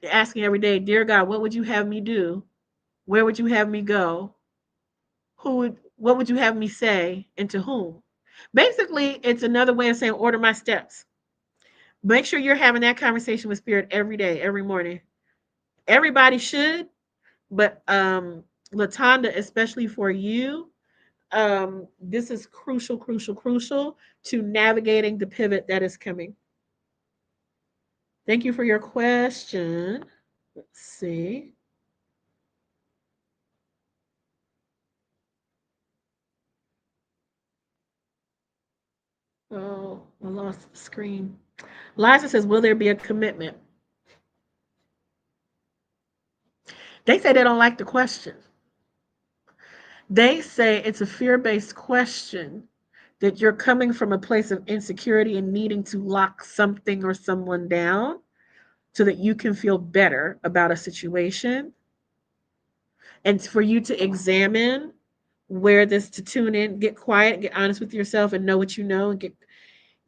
asking every day, "Dear God, what would you have me do? Where would you have me go? What would you have me say, and to whom?" Basically, it's another way of saying, "Order my steps." Make sure you're having that conversation with Spirit every day, every morning. Everybody should, but Latanda, especially for you, this is crucial, crucial, crucial to navigating the pivot that is coming. Thank you for your question. Let's see. Oh, I lost the screen. Liza says, will there be a commitment? They say they don't like the question. They say it's a fear-based question, that you're coming from a place of insecurity and needing to lock something or someone down so that you can feel better about a situation, and for you to examine where this to tune in, get quiet, get honest with yourself and know what you know, and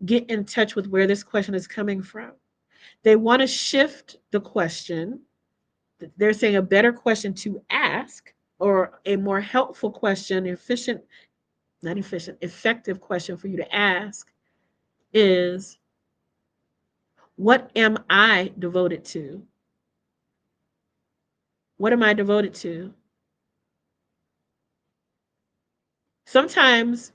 get in touch with where this question is coming from. They want to shift the question. They're saying a better question to ask, or a more helpful question, efficient, not efficient, effective question for you to ask is, what am I devoted to? What am I devoted to? Sometimes,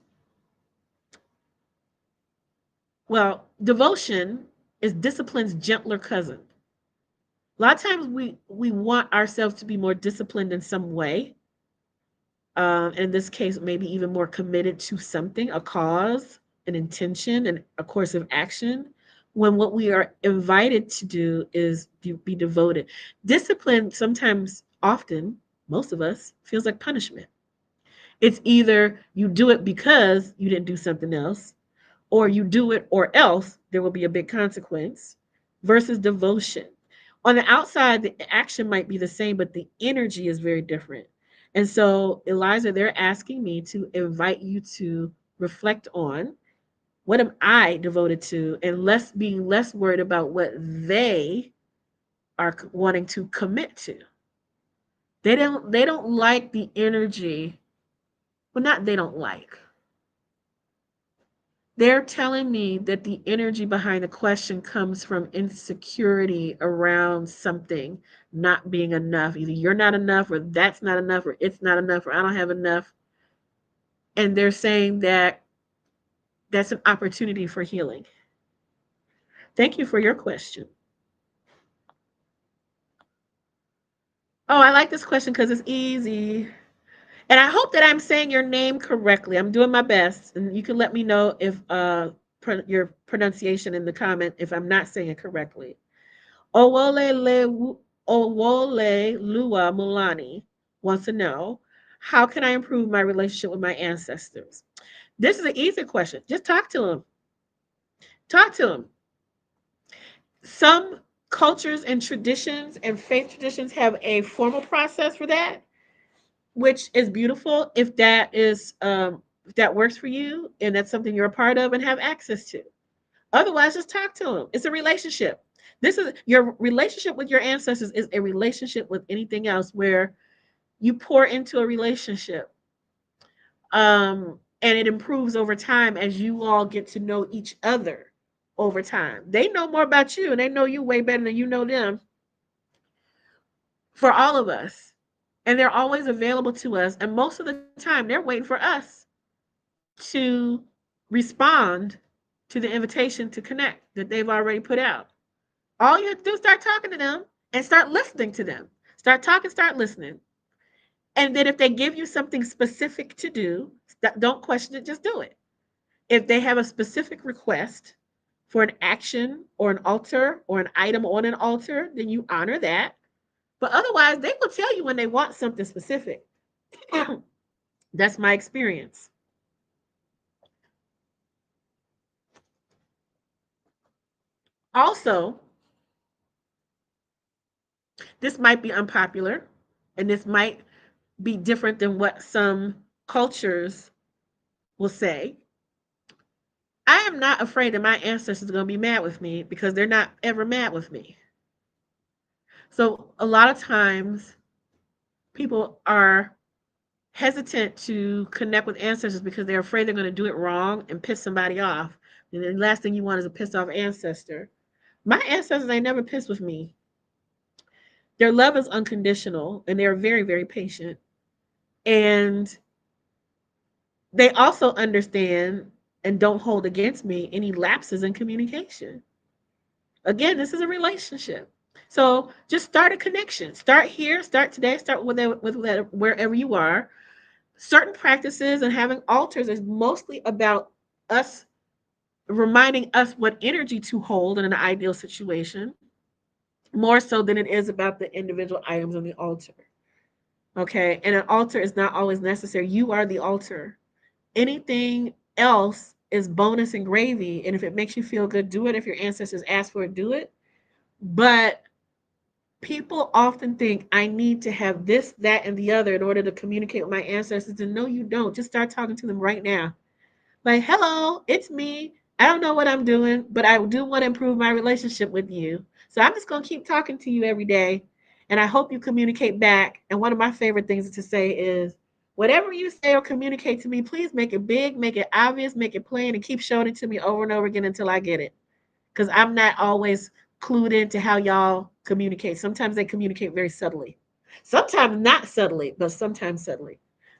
well, devotion is discipline's gentler cousin. A lot of times we want ourselves to be more disciplined in some way. In this case, maybe even more committed to something, a cause, an intention, and a course of action, when what we are invited to do is be devoted. Discipline sometimes, often, most of us, feels like punishment. It's either you do it because you didn't do something else, or you do it or else there will be a big consequence, versus devotion. On the outside, the action might be the same, but the energy is very different. And so, Eliza, they're asking me to invite you to reflect on, what am I devoted to, and being less worried about what they are wanting to commit to. They don't like the energy. Well, not they don't like. They're telling me that the energy behind the question comes from insecurity around something not being enough. Either you're not enough, or that's not enough, or it's not enough, or I don't have enough. And they're saying that that's an opportunity for healing. Thank you for your question. Oh, I like this question because it's easy. And I hope that I'm saying your name correctly. I'm doing my best. And you can let me know if your pronunciation in the comment if I'm not saying it correctly. Owole Lua Mulani wants to know, how can I improve my relationship with my ancestors? This is an easy question. Just talk to them. Talk to them. Some cultures and traditions and faith traditions have a formal process for that, which is beautiful if that works for you and that's something you're a part of and have access to. Otherwise, just talk to them. It's a relationship. This is your relationship with your ancestors is a relationship with anything else where you pour into a relationship. And it improves over time as you all get to know each other over time. They know more about you and they know you way better than you know them for all of us. And they're always available to us. And most of the time, they're waiting for us to respond to the invitation to connect that they've already put out. All you have to do is start talking to them and start listening to them. Start talking, start listening. And then if they give you something specific to do, don't question it, just do it. If they have a specific request for an action or an altar or an item on an altar, then you honor that. But otherwise, they will tell you when they want something specific. That's my experience. Also, this might be unpopular and this might be different than what some cultures will say. I am not afraid that my ancestors are going to be mad with me because they're not ever mad with me. So, a lot of times, people are hesitant to connect with ancestors because they're afraid they're going to do it wrong and piss somebody off. And the last thing you want is a pissed off ancestor. My ancestors ain't never pissed with me. Their love is unconditional and they're very, very patient. And they also understand and don't hold against me any lapses in communication. Again, this is a relationship. So just start a connection. Start here, start today, start with wherever you are. Certain practices and having altars is mostly about us reminding us what energy to hold in an ideal situation, more so than it is about the individual items on the altar. Okay. And an altar is not always necessary. You are the altar. Anything else is bonus and gravy. And if it makes you feel good, do it. If your ancestors ask for it, do it. But people often think I need to have this, that, and the other in order to communicate with my ancestors. And no, you don't. Just start talking to them right now. Like, hello, it's me. I don't know what I'm doing, but I do want to improve my relationship with you. So I'm just going to keep talking to you every day. And I hope you communicate back. And one of my favorite things to say is, whatever you say or communicate to me, please make it big, make it obvious, make it plain, and keep showing it to me over and over again until I get it. Because I'm not always clued into how y'all communicate. Sometimes they communicate very subtly. Sometimes not subtly, but sometimes subtly.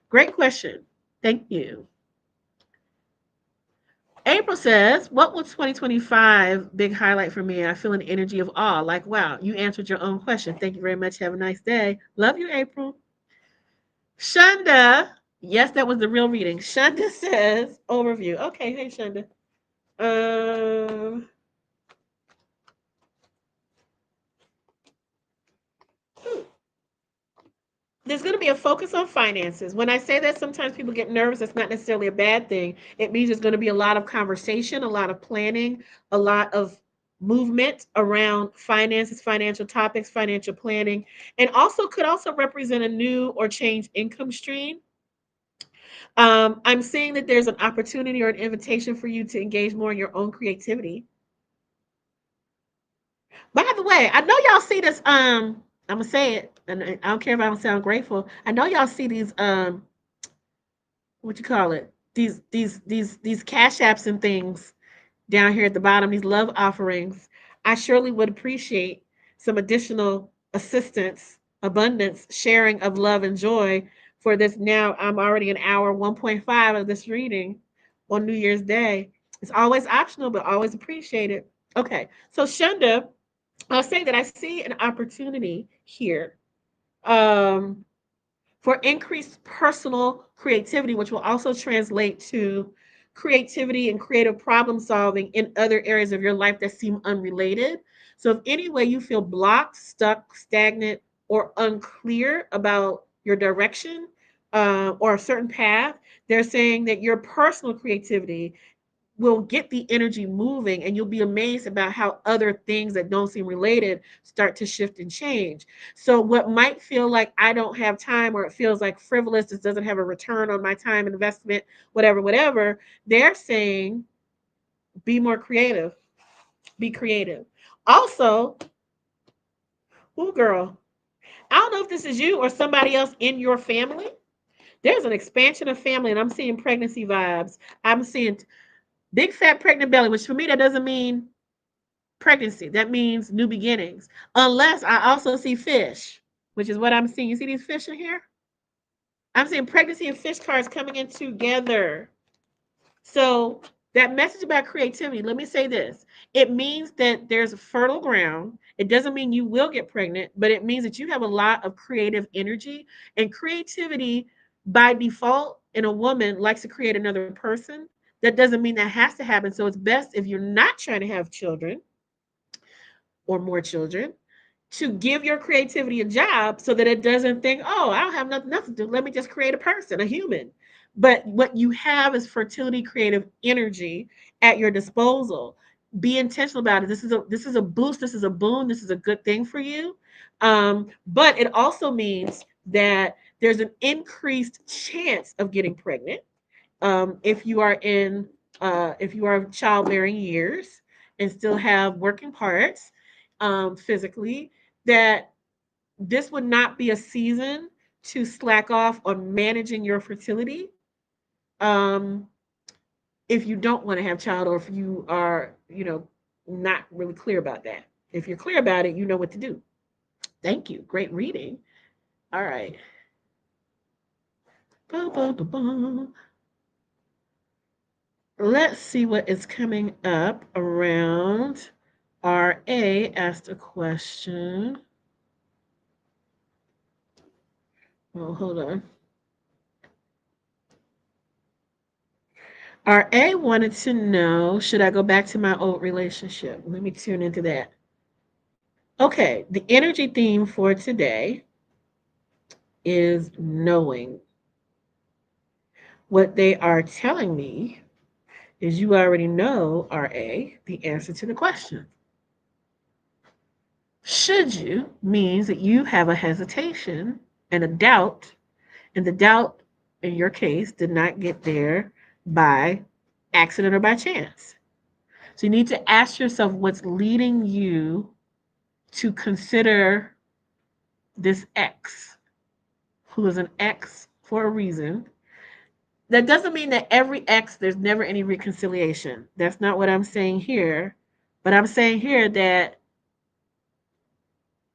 Great question. Thank you. April says, what was 2025 big highlight for me? I feel an energy of awe. Like, wow, you answered your own question. Thank you very much. Have a nice day. Love you, April. Shonda, yes, that was the real reading. Shonda says, overview. Okay, hey, Shonda. Um, there's going to be a focus on finances. When I say that, sometimes people get nervous. That's not necessarily a bad thing. It means there's going to be a lot of conversation, a lot of planning, a lot of movement around finances, financial topics, financial planning, and also could also represent a new or changed income stream. I'm seeing that there's an opportunity or an invitation for you to engage more in your own creativity. By the way, I know y'all see this. I'm gonna say it, and I don't care if I don't sound grateful. I know y'all see these. What you call it? These cash apps and things down here at the bottom. These love offerings. I surely would appreciate some additional assistance, abundance, sharing of love and joy for this. Now I'm already an hour 1.5 of this reading on New Year's Day. It's always optional, but always appreciated. Okay, so Shunda, I'll say that I see an opportunity here um, for increased personal creativity, which will also translate to creativity and creative problem solving in other areas of your life that seem unrelated. So, if any way you feel blocked, stuck, stagnant, or unclear about your direction or a certain path, they're saying that your personal creativity will get the energy moving, and you'll be amazed about how other things that don't seem related start to shift and change. So what might feel like I don't have time, or it feels like frivolous, this doesn't have a return on my time investment, whatever, they're saying be more creative, be creative. Also, oh girl, I don't know if this is you or somebody else in your family. There's an expansion of family, and I'm seeing pregnancy vibes. I'm seeing big fat pregnant belly, which for me that doesn't mean pregnancy. That means new beginnings. Unless I also see fish, which is what I'm seeing. You see these fish in here? I'm seeing pregnancy and fish cards coming in together. So that message about creativity, let me say this. It means that there's fertile ground. It doesn't mean you will get pregnant, but it means that you have a lot of creative energy, and creativity by default in a woman likes to create another person. That doesn't mean that has to happen. So it's best if you're not trying to have children or more children to give your creativity a job so that it doesn't think, oh, I don't have nothing to do. Let me just create a person, a human. But what you have is fertility, creative energy at your disposal. Be intentional about it. This is a boost. This is a boon. This is a good thing for you. But it also means that there's an increased chance of getting pregnant if you are in if you are childbearing years and still have working parts physically, that this would not be a season to slack off on managing your fertility um, if you don't want to have child, or if you are, not really clear about that. If you're clear about it, you know what to do. Thank you. Great reading. All right. Ba, ba, ba, ba. Let's see what is coming up around. RA asked a question. Oh, hold on. RA wanted to know, should I go back to my old relationship? Let me tune into that. Okay, the energy theme for today is knowing. What they are telling me is you already know, RA, the answer to the question. Should you means that you have a hesitation and a doubt, and the doubt in your case did not get there by accident or by chance. So you need to ask yourself what's leading you to consider this X, who is an X for a reason. That doesn't mean that every X, there's never any reconciliation. That's not what I'm saying here. But I'm saying here that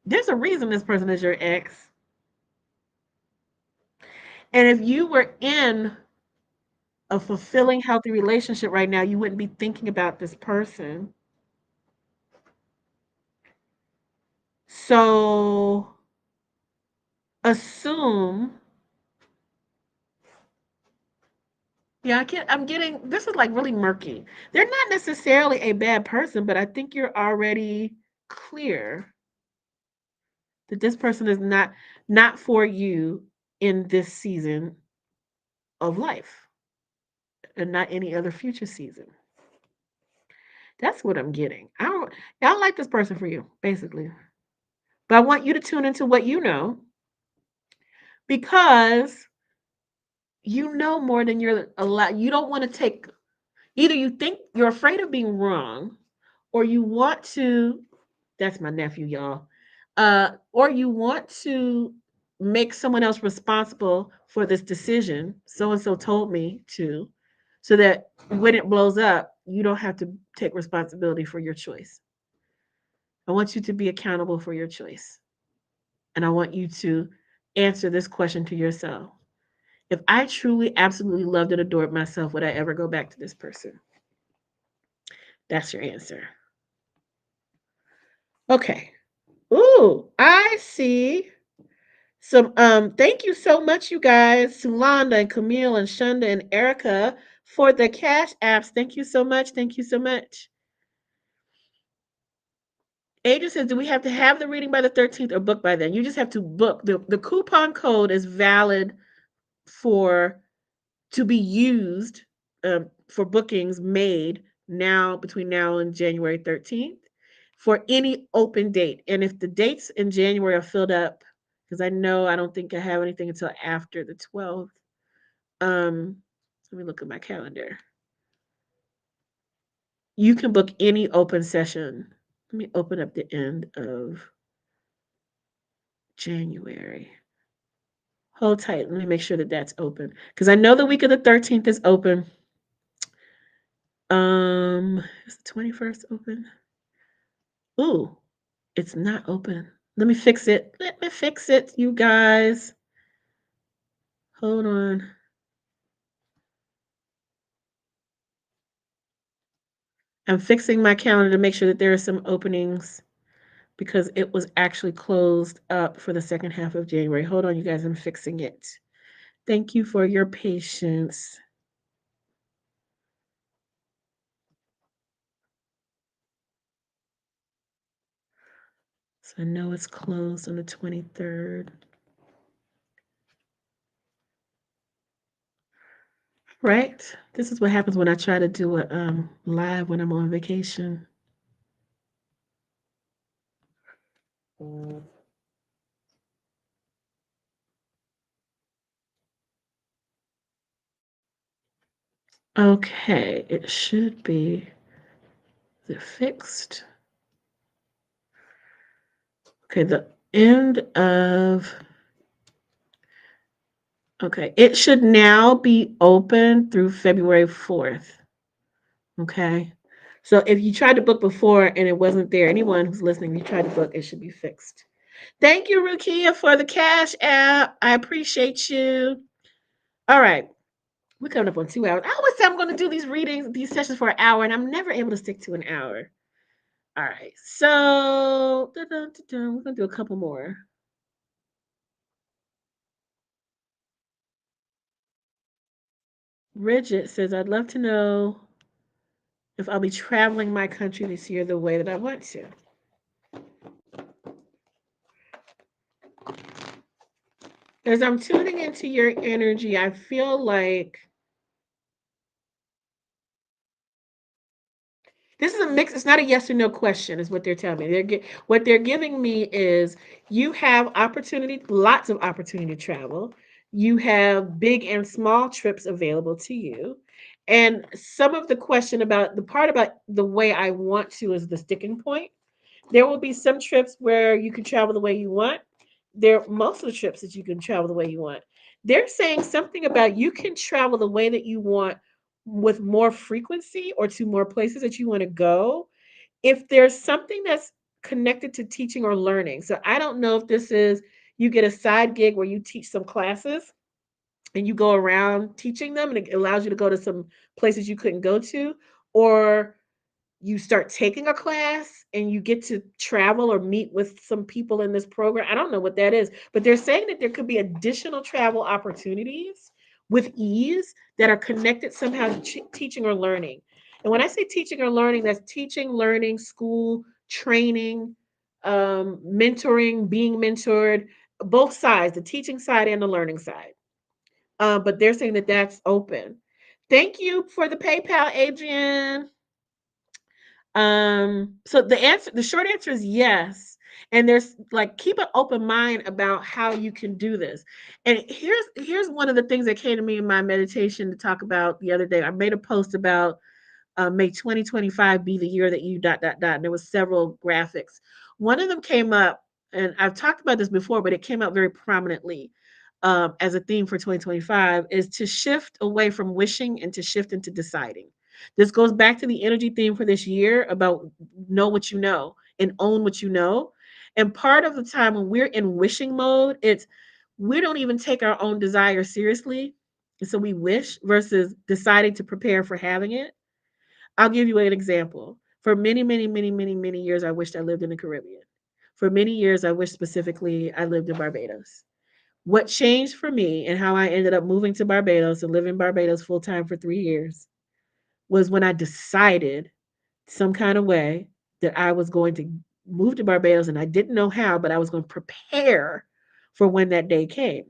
there's a reason this person is your ex. And if you were in a fulfilling, healthy relationship right now, you wouldn't be thinking about this person. So assume, yeah, I'm getting, this is like really murky. They're not necessarily a bad person, but I think you're already clear that this person is not for you in this season of life and not any other future season. That's what I'm getting. I don't like this person for you, basically. But I want you to tune into what you know, because you know more than you're allowed. You don't want to take, either you think you're afraid of being wrong, or you want to, that's my nephew, y'all. Or you want to make someone else responsible for this decision. So and so told me to, so that when it blows up, you don't have to take responsibility for your choice. I want you to be accountable for your choice. And I want you to answer this question to yourself. If I truly, absolutely loved and adored myself, would I ever go back to this person? That's your answer. Okay. Ooh, I see some thank you so much, you guys, Sulanda and Camille and Shunda and Erica for the cash apps. Thank you so much. Thank you so much. Adrian says, do we have to have the reading by the 13th or book by then? You just have to book. The coupon code is valid for to be used for bookings made now between now and January 13th for any open date. And if the dates in January are filled up, because I know I don't think I have anything until after the 12th. Um, Let me look at my calendar. You can book any open session. Let me open up the end of January. Hold tight. Let me make sure that that's open because I know the week of the 13th is open. Is the 21st open? Ooh, it's not open. Let me fix it. Let me fix it, you guys. Hold on. I'm fixing my calendar to make sure that there are some openings because it was actually closed up for the second half of January. Hold on, you guys. I'm fixing it. Thank you for your patience. So I know it's closed on the 23rd. Right? This is what happens when I try to do a live when I'm on vacation. Okay, it should be. Is it fixed? Okay, the end of. Okay, it should now be open through February 4th. Okay. So if you tried to book before and it wasn't there, anyone who's listening, you tried to book, it should be fixed. Thank you, Rukia, for the Cash App. I appreciate you. All right. We're coming up on 2 hours. I always say I'm going to do these readings, these sessions for an hour, and I'm never able to stick to an hour. All right. So we're going to do a couple more. Bridget says, I'd love to know if I'll be traveling my country this year the way that I want to. As I'm tuning into your energy, I feel like this is a mix. It's not a yes or no question, is what they're telling me. What they're giving me is you have opportunity, lots of opportunity to travel. You have big and small trips available to you. And some of the question about the part about the way I want to is the sticking point. There will be some trips where you can travel the way you want. There most of the trips that you can travel the way you want. They're saying something about you can travel the way that you want with more frequency or to more places that you want to go if there's something that's connected to teaching or learning. So I don't know if this is you get a side gig where you teach some classes and you go around teaching them and it allows you to go to some places you couldn't go to, or you start taking a class and you get to travel or meet with some people in this program. I don't know what that is, but they're saying that there could be additional travel opportunities with ease that are connected somehow to teaching or learning. And when I say teaching or learning, that's teaching, learning, school, training, mentoring, being mentored, both sides, the teaching side and the learning side. But they're saying that that's open. Thank you for the PayPal, Adrian. So the short answer is yes. And there's like keep an open mind about how you can do this. And here's one of the things that came to me in my meditation to talk about the other day. I made a post about may 2025 be the year that you dot dot dot. And there was several graphics. One of them came up, and I've talked about this before, but it came up very prominently as a theme for 2025 is to shift away from wishing and to shift into deciding. This goes back to the energy theme for this year about know what you know and own what you know. And part of the time when we're in wishing mode, it's we don't even take our own desire seriously. And so we wish versus deciding to prepare for having it. I'll give you an example. For many, many, many, many, many years, I wished I lived in the Caribbean. For many years, I wished specifically I lived in Barbados. What changed for me and how I ended up moving to Barbados and living in Barbados full time for 3 years was when I decided some kind of way that I was going to move to Barbados and I didn't know how, but I was going to prepare for when that day came.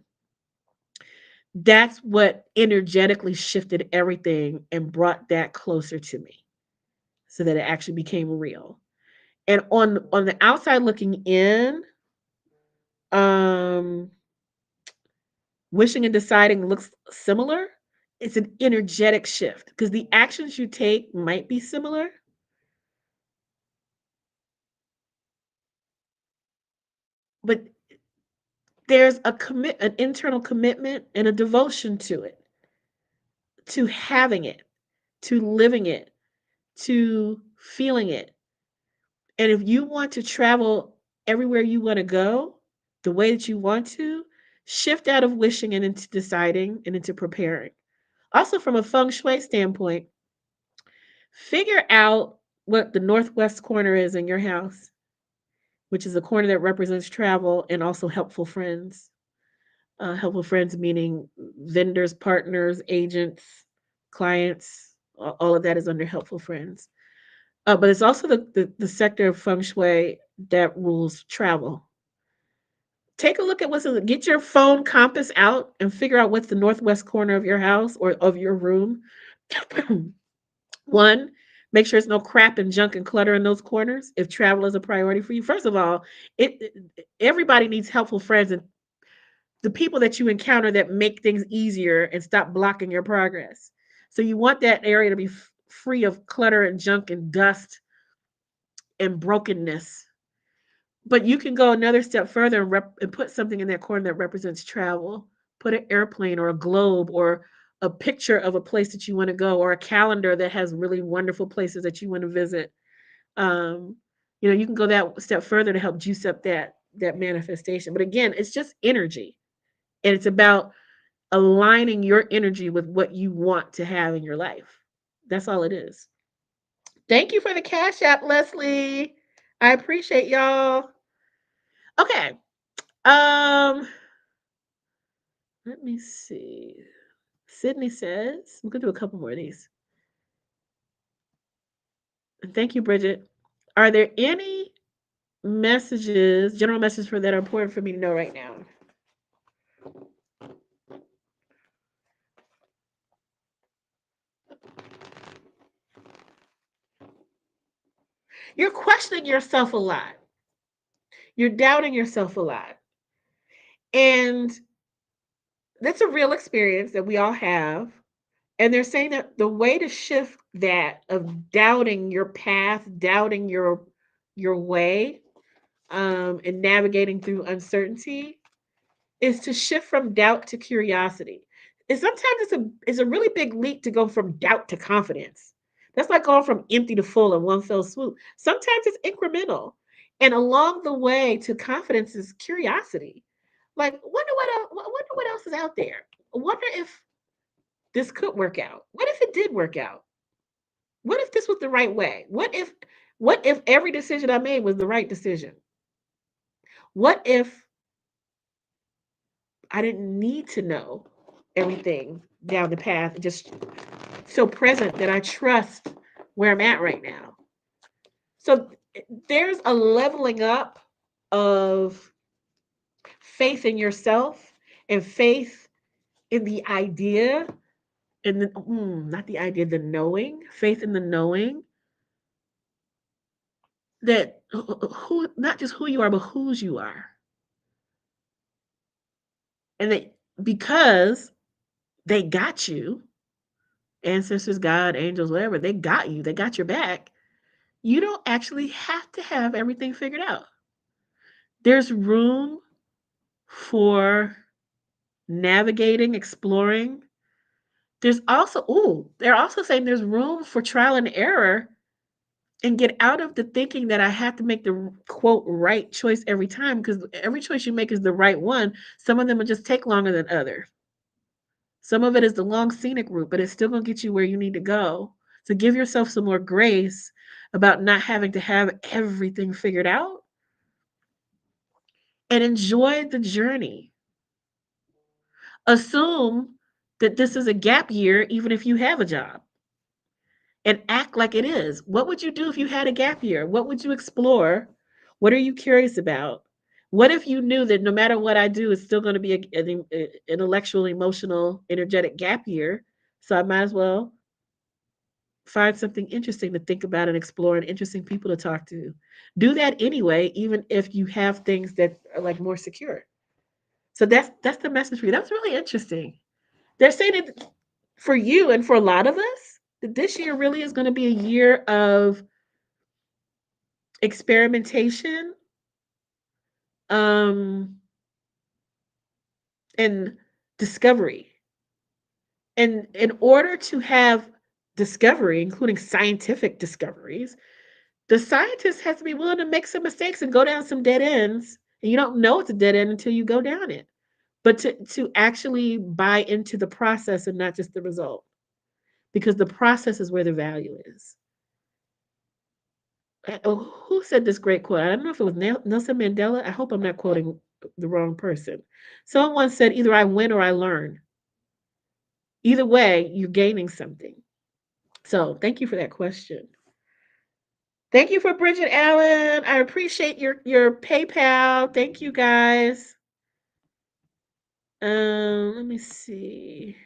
That's what energetically shifted everything and brought that closer to me so that it actually became real. And on the outside looking in, um wishing and deciding looks similar. It's an energetic shift because the actions you take might be similar, but there's an internal commitment and a devotion to it, to having it, to living it, to feeling it. And if you want to travel everywhere you want to go, the way that you want to, shift out of wishing and into deciding and into preparing. Also, from a feng shui standpoint, figure out what the northwest corner is in your house, which is a corner that represents travel and also helpful friends. Helpful friends meaning vendors, partners, agents, clients. All of that is under helpful friends. But it's also the sector of feng shui that rules travel. Take a look at get your phone compass out and figure out what's the northwest corner of your house or of your room. One, make sure there's no crap and junk and clutter in those corners if travel is a priority for you. First of all, everybody needs helpful friends and the people that you encounter that make things easier and stop blocking your progress. So you want that area to be free of clutter and junk and dust and brokenness. But you can go another step further and put something in that corner that represents travel. Put an airplane or a globe or a picture of a place that you want to go or a calendar that has really wonderful places that you want to visit. Um, you can go that step further to help juice up that manifestation. But again, it's just energy, and it's about aligning your energy with what you want to have in your life. That's all it is. Thank you for the cash app, Leslie. I appreciate y'all. Okay. Um, let me see. Sydney says, we're gonna do a couple more of these. And thank you, Bridget. Are there any messages, general messages for that are important for me to know right now? You're questioning yourself a lot. You're doubting yourself a lot. And that's a real experience that we all have. And they're saying that the way to shift that of doubting your path, doubting your way, and navigating through uncertainty is to shift from doubt to curiosity. And sometimes it's a really big leap to go from doubt to confidence. That's like going from empty to full in one fell swoop. Sometimes it's incremental. And along the way to confidence is curiosity. Like, wonder what else is out there. Wonder if this could work out. What if it did work out? What if this was the right way? What if every decision I made was the right decision? What if I didn't need to know everything down the path, just so present that I trust where I'm at right now. So there's a leveling up of faith in yourself and faith in the idea, in the not the idea, the knowing, faith in the knowing that who not just who you are, but whose you are. And that because they got you, ancestors, God, angels, whatever, they got you, they got your back. You don't actually have to have everything figured out. There's room for navigating, exploring. They're also saying there's room for trial and error and get out of the thinking that I have to make the quote right choice every time because every choice you make is the right one. Some of them will just take longer than others. Some of it is the long scenic route, but it's still going to get you where you need to go. So give yourself some more grace about not having to have everything figured out and enjoy the journey. Assume that this is a gap year, even if you have a job, and act like it is. What would you do if you had a gap year? What would you explore? What are you curious about? What if you knew that no matter what I do, it's still going to be an intellectual, emotional, energetic gap year? So I might as well find something interesting to think about and explore and interesting people to talk to. Do that anyway, even if you have things that are like more secure. So that's the message for you. That's really interesting. They're saying it for you and for a lot of us that this year really is going to be a year of experimentation, um, and discovery. And in order to have discovery, including scientific discoveries, the scientist has to be willing to make some mistakes and go down some dead ends. And you don't know it's a dead end until you go down it. But to actually buy into the process and not just the result, because the process is where the value is. Who said this great quote? I don't know if it was Nelson Mandela. I hope I'm not quoting the wrong person. Someone said, either I win or I learn. Either way, you're gaining something. So thank you for that question. Thank you for Bridget Allen. I appreciate your PayPal. Thank you guys. Let me see.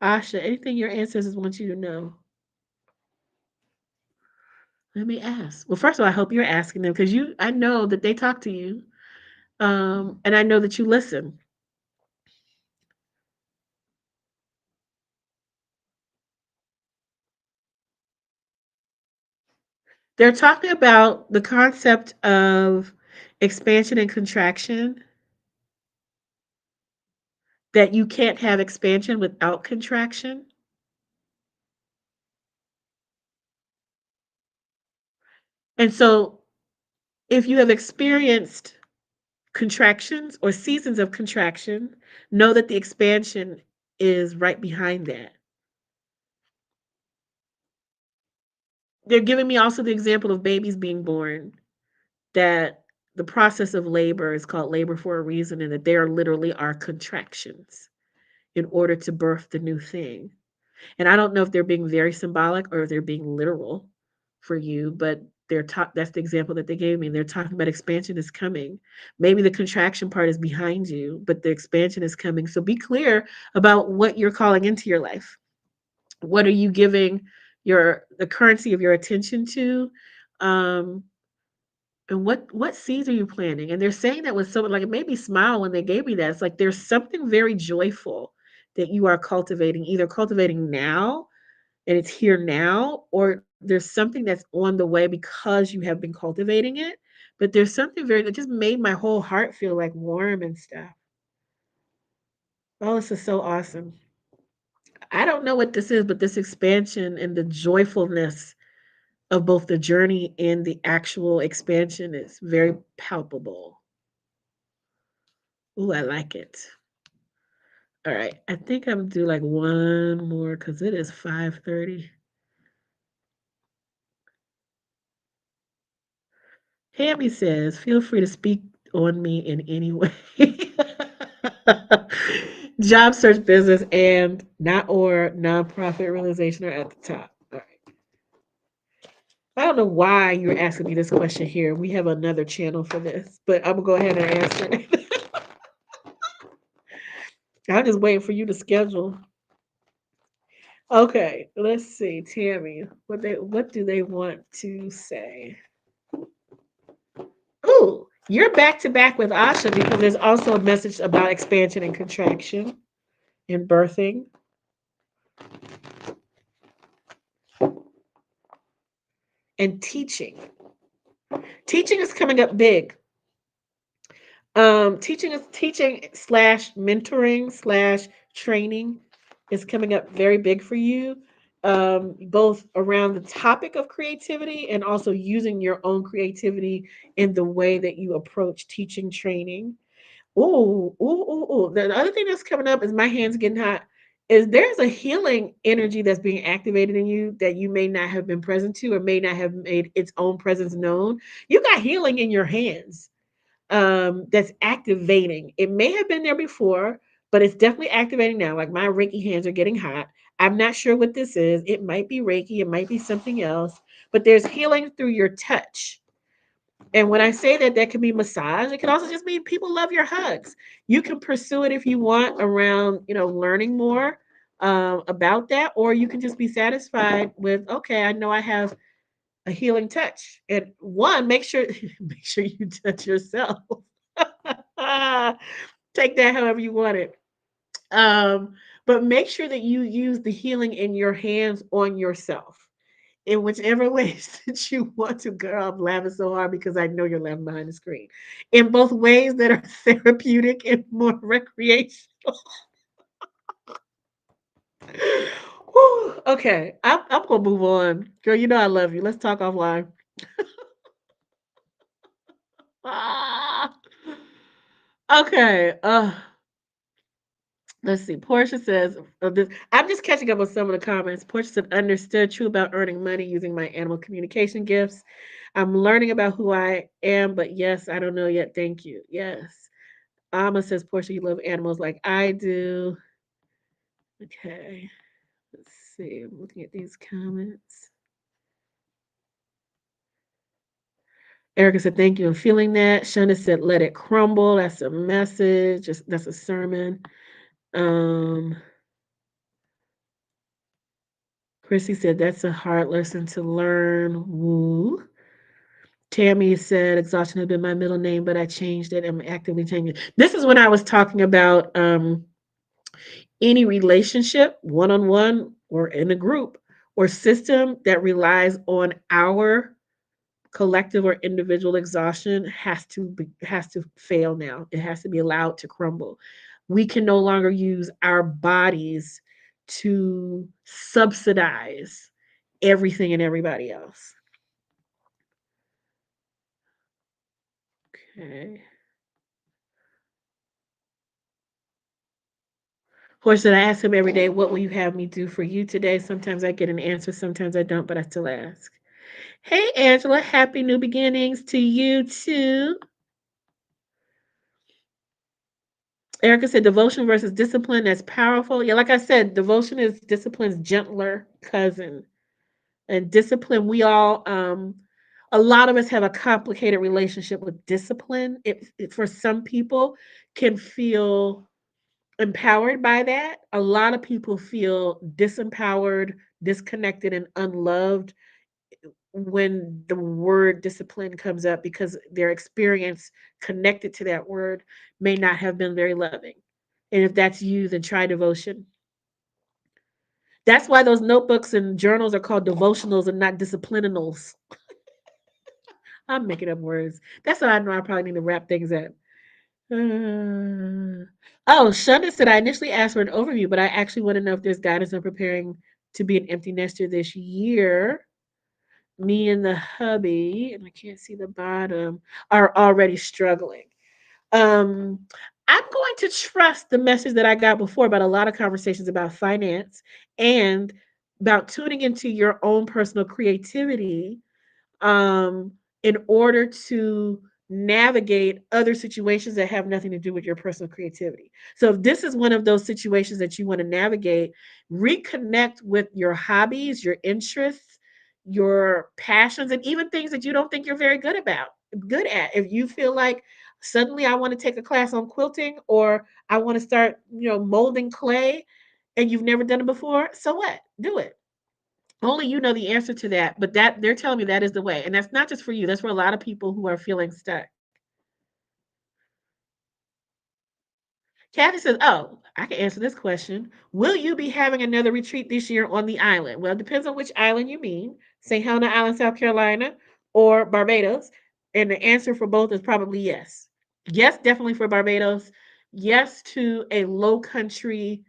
Asha, anything your ancestors want you to know? Let me ask. Well, first of all, I hope you're asking them because I know that they talk to you. And I know that you listen. They're talking about the concept of expansion and contraction, that you can't have expansion without contraction. And so if you have experienced contractions or seasons of contraction, know that the expansion is right behind that. They're giving me also the example of babies being born, that the process of labor is called labor for a reason, and that there literally are contractions in order to birth the new thing. And I don't know if they're being very symbolic or if they're being literal for you, but that's the example that they gave me. They're talking about expansion is coming. Maybe the contraction part is behind you, but the expansion is coming. So be clear about what you're calling into your life. What are you giving the currency of your attention to? Um, and what seeds are you planting? And they're saying that with someone like it made me smile when they gave me that. It's like there's something very joyful that you are cultivating, either cultivating now and it's here now, or there's something that's on the way because you have been cultivating it. But there's something very that just made my whole heart feel like warm and stuff. Oh, this is so awesome. I don't know what this is, but this expansion and the joyfulness of both the journey and the actual expansion is very palpable. Ooh, I like it. All right. I think I'm gonna do like one more because it is 5:30. Tammy says, feel free to speak on me in any way. Job search business and not or nonprofit realization are at the top. All right. I don't know why you're asking me this question here. We have another channel for this, but I'm gonna go ahead and answer it. I'm just waiting for you to schedule. Okay, let's see, Tammy. What do they want to say? Ooh, you're back to back with Asha because there's also a message about expansion and contraction and birthing and teaching. Teaching is coming up big. Teaching slash mentoring slash training is coming up very big for you. Both around the topic of creativity and also using your own creativity in the way that you approach teaching training. Ooh, ooh, ooh, ooh. The other thing that's coming up is my hands getting hot. Is there's a healing energy that's being activated in you that you may not have been present to or may not have made its own presence known. You got healing in your hands, that's activating. It may have been there before, but it's definitely activating now. Like my Reiki hands are getting hot. I'm not sure what this is. It might be Reiki, it might be something else, but there's healing through your touch. And when I say that, that can be massage. It can also just mean people love your hugs. You can pursue it if you want around, learning more about that, or you can just be satisfied with, okay, I know I have a healing touch. And one, make sure make sure you touch yourself. Take that however you want it. Um, but make sure that you use the healing in your hands on yourself in whichever ways that you want to. Girl, I'm laughing so hard because I know you're laughing behind the screen. In both ways that are therapeutic and more recreational. Whew, okay, I'm gonna move on. Girl, you know I love you. Let's talk offline. Ah, okay. Let's see. Portia says, I'm just catching up on some of the comments. Portia said, understood, true about earning money using my animal communication gifts. I'm learning about who I am, but yes, I don't know yet. Thank you. Yes. Alma says, Portia, you love animals like I do. Okay. Let's see. I'm looking at these comments. Erica said, thank you. I'm feeling that. Shonda said, let it crumble. That's a message. That's a sermon. Um, Chrissy said, that's a hard lesson to learn. Woo. Tammy said, exhaustion has been my middle name, but I changed it. I'm actively changing it. This is when I was talking about any relationship, one on one or in a group or system that relies on our collective or individual exhaustion has to fail now. It has to be allowed to crumble. We can no longer use our bodies to subsidize everything and everybody else. Okay. Horse that I ask him every day, what will you have me do for you today? Sometimes I get an answer, sometimes I don't, but I still ask. Hey, Angela, happy new beginnings to you too. Erica said devotion versus discipline. That's powerful. Yeah, like I said, devotion is discipline's gentler cousin. And discipline, a lot of us have a complicated relationship with discipline. It for some people can feel empowered by that. A lot of people feel disempowered, disconnected, and unloved when the word discipline comes up because their experience connected to that word may not have been very loving. And if that's you, then try devotion. That's why those notebooks and journals are called devotionals and not disciplinals. I'm making up words. That's how I know I probably need to wrap things up. Oh, Shonda said I initially asked for an overview, but I actually want to know if there's guidance on preparing to be an empty nester this year. Me and the hubby, and I can't see the bottom, are already struggling. Um, I'm going to trust the message that I got before about a lot of conversations about finance and about tuning into your own personal creativity um, in order to navigate other situations that have nothing to do with your personal creativity. So, if this is one of those situations that you want to navigate, reconnect with your hobbies, your interests, your passions, and even things that you don't think you're very good at. If you feel like suddenly I want to take a class on quilting or I want to start, molding clay and you've never done it before, so what? Do it. Only you know the answer to that, but that they're telling me that is the way. And that's not just for you, that's for a lot of people who are feeling stuck. Kathy says, oh, I can answer this question. Will you be having another retreat this year on the island? Well, it depends on which island you mean. St. Helena Island, South Carolina, or Barbados. And the answer for both is probably yes. Yes, definitely for Barbados. Yes to a low country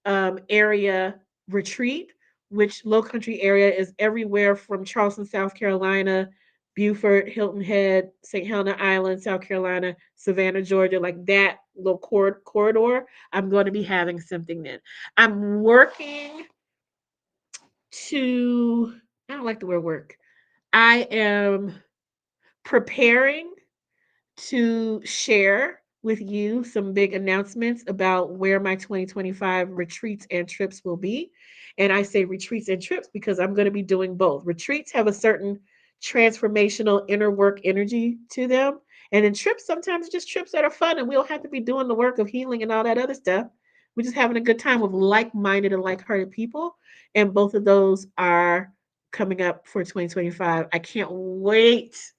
area retreat, which low country area is everywhere from Charleston, South Carolina, Beaufort, Hilton Head, St. Helena Island, South Carolina, Savannah, Georgia, like that little corridor. I'm going to be having something then. I'm working to, I don't like the word work. I am preparing to share with you some big announcements about where my 2025 retreats and trips will be. And I say retreats and trips because I'm going to be doing both. Retreats have a certain transformational inner work energy to them. And then trips, sometimes just trips that are fun, and we don't have to be doing the work of healing and all that other stuff. We're just having a good time with like minded and like hearted people. And both of those are coming up for 2025. I can't wait.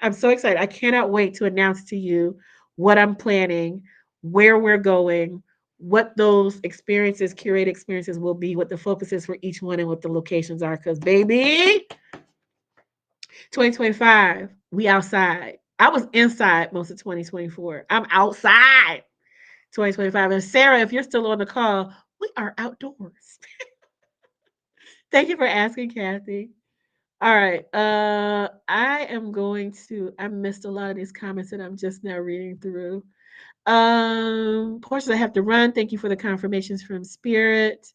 I'm so excited. I cannot wait to announce to you what I'm planning, where we're going, what those experiences, curated experiences will be, what the focus is for each one, and what the locations are. Because, baby, 2025, we outside. I was inside most of 2024. I'm outside 2025. And Sarah, if you're still on the call, we are outdoors. Thank you for asking, Kathy. All right. I missed a lot of these comments that I'm just now reading through. Portions I have to run. Thank you for the confirmations from Spirit.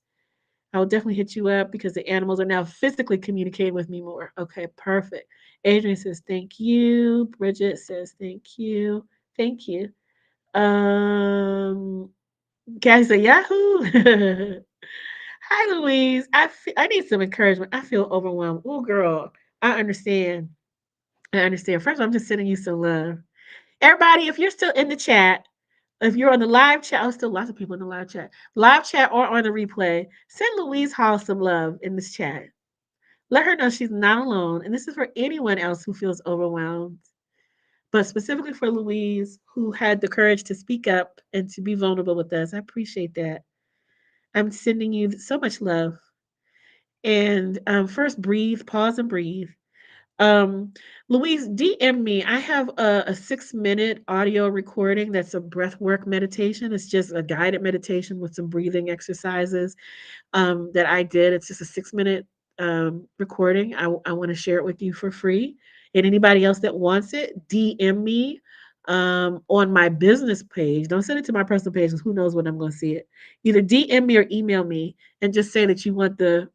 I will definitely hit you up because the animals are now physically communicating with me more. Okay, perfect. Adrian says thank you. Bridget says thank you. Thank you. Um, Kathy said Yahoo. Hi, Louise. I need some encouragement. I feel overwhelmed. Oh, girl, I understand. I understand. First, I'm just sending you some love. Everybody, if you're still in the chat, if you're on the live chat, oh, still lots of people in the live chat or on the replay, send Louise Hall some love in this chat. Let her know she's not alone. And this is for anyone else who feels overwhelmed, but specifically for Louise, who had the courage to speak up and to be vulnerable with us. I appreciate that. I'm sending you so much love. And first, breathe, pause, and breathe. Um, Louise, DM me. I have a 6 minute audio recording that's a breath work meditation. It's just a guided meditation with some breathing exercises that I did. It's just a 6 minute recording. I want to share it with you for free. And anybody else that wants it, DM me on my business page. Don't send it to my personal page because who knows when I'm going to see it. Either DM me or email me and just say that you want the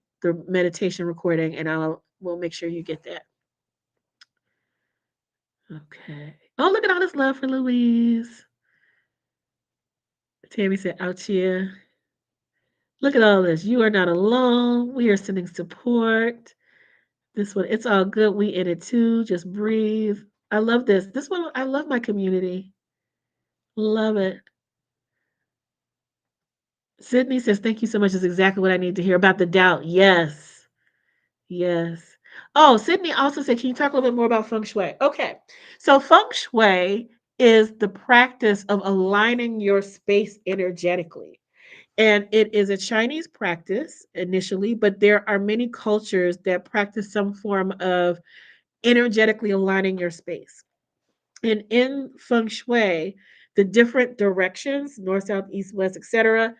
meditation recording, and we'll make sure you get that. Okay. Oh, look at all this love for Louise. Tammy said, ouch, yeah. Look at all this. You are not alone. We are sending support. This one, it's all good. We in it too. Just breathe. I love this. This one, I love my community. Love it. Sydney says, thank you so much. Is exactly what I need to hear about the doubt. Yes. Yes. Oh, Sydney also said, can you talk a little bit more about feng shui? Okay. So, feng shui is the practice of aligning your space energetically. And it is a Chinese practice initially, but there are many cultures that practice some form of energetically aligning your space. And in feng shui, the different directions, north, south, east, west, etc.,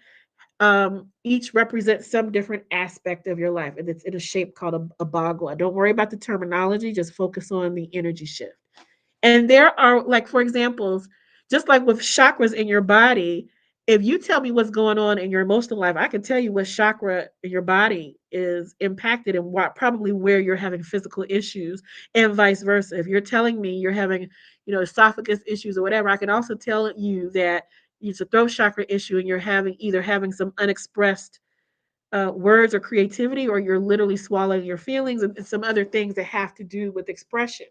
each represents some different aspect of your life. And it's in a shape called a bagua. Don't worry about the terminology, just focus on the energy shift. And there are, like, for examples, just like with chakras in your body, if you tell me what's going on in your emotional life, I can tell you what chakra in your body is impacted and what probably where you're having physical issues, and vice versa. If you're telling me you're having, esophagus issues or whatever, I can also tell you that it's a throat chakra issue and you're having some unexpressed words or creativity, or you're literally swallowing your feelings and some other things that have to do with expression.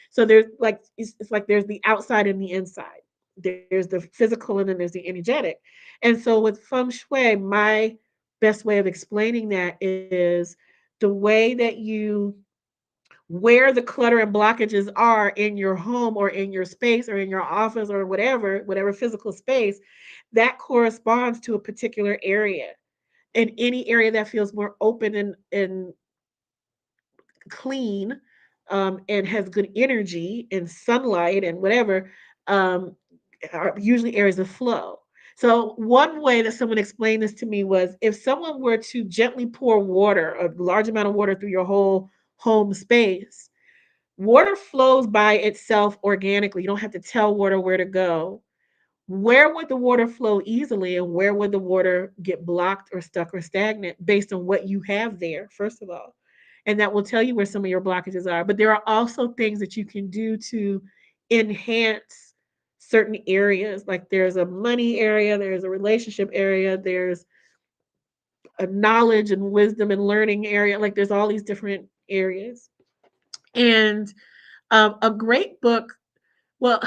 So there's like it's like there's the outside and the inside. There's the physical and then there's the energetic. And so with feng shui, my best way of explaining that is the way that you where the clutter and blockages are in your home or in your space or in your office or whatever physical space, that corresponds to a particular area. In any area that feels more open and clean, and has good energy and sunlight and whatever, um, are usually areas of flow. So one way that someone explained this to me was if someone were to gently pour water, a large amount of water through your whole home space, water flows by itself organically. You don't have to tell water where to go. Where would the water flow easily and where would the water get blocked or stuck or stagnant based on what you have there, first of all? And that will tell you where some of your blockages are. But there are also things that you can do to enhance certain areas. Like there's a money area, there's a relationship area, there's a knowledge and wisdom and learning area. Like there's all these different areas. And a great book. Well,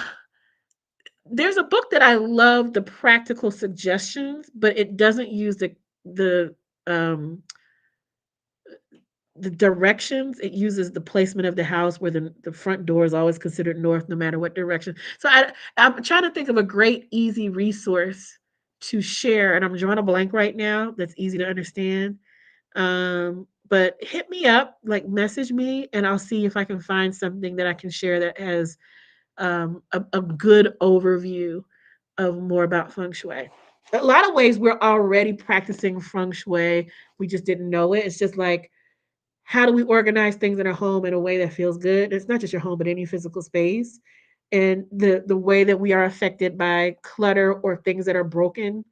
there's a book that I love the practical suggestions, but it doesn't use the um the directions. It uses the placement of the house where the front door is always considered north no matter what direction. So I'm trying to think of a great easy resource to share, and I'm drawing a blank right now that's easy to understand. But hit me up, like message me, and I'll see if I can find something that I can share that has a good overview of more about feng shui. A lot of ways we're already practicing feng shui. We just didn't know it. It's just like, how do we organize things in our home in a way that feels good? It's not just your home, but any physical space. And the way that we are affected by clutter or things that are broken,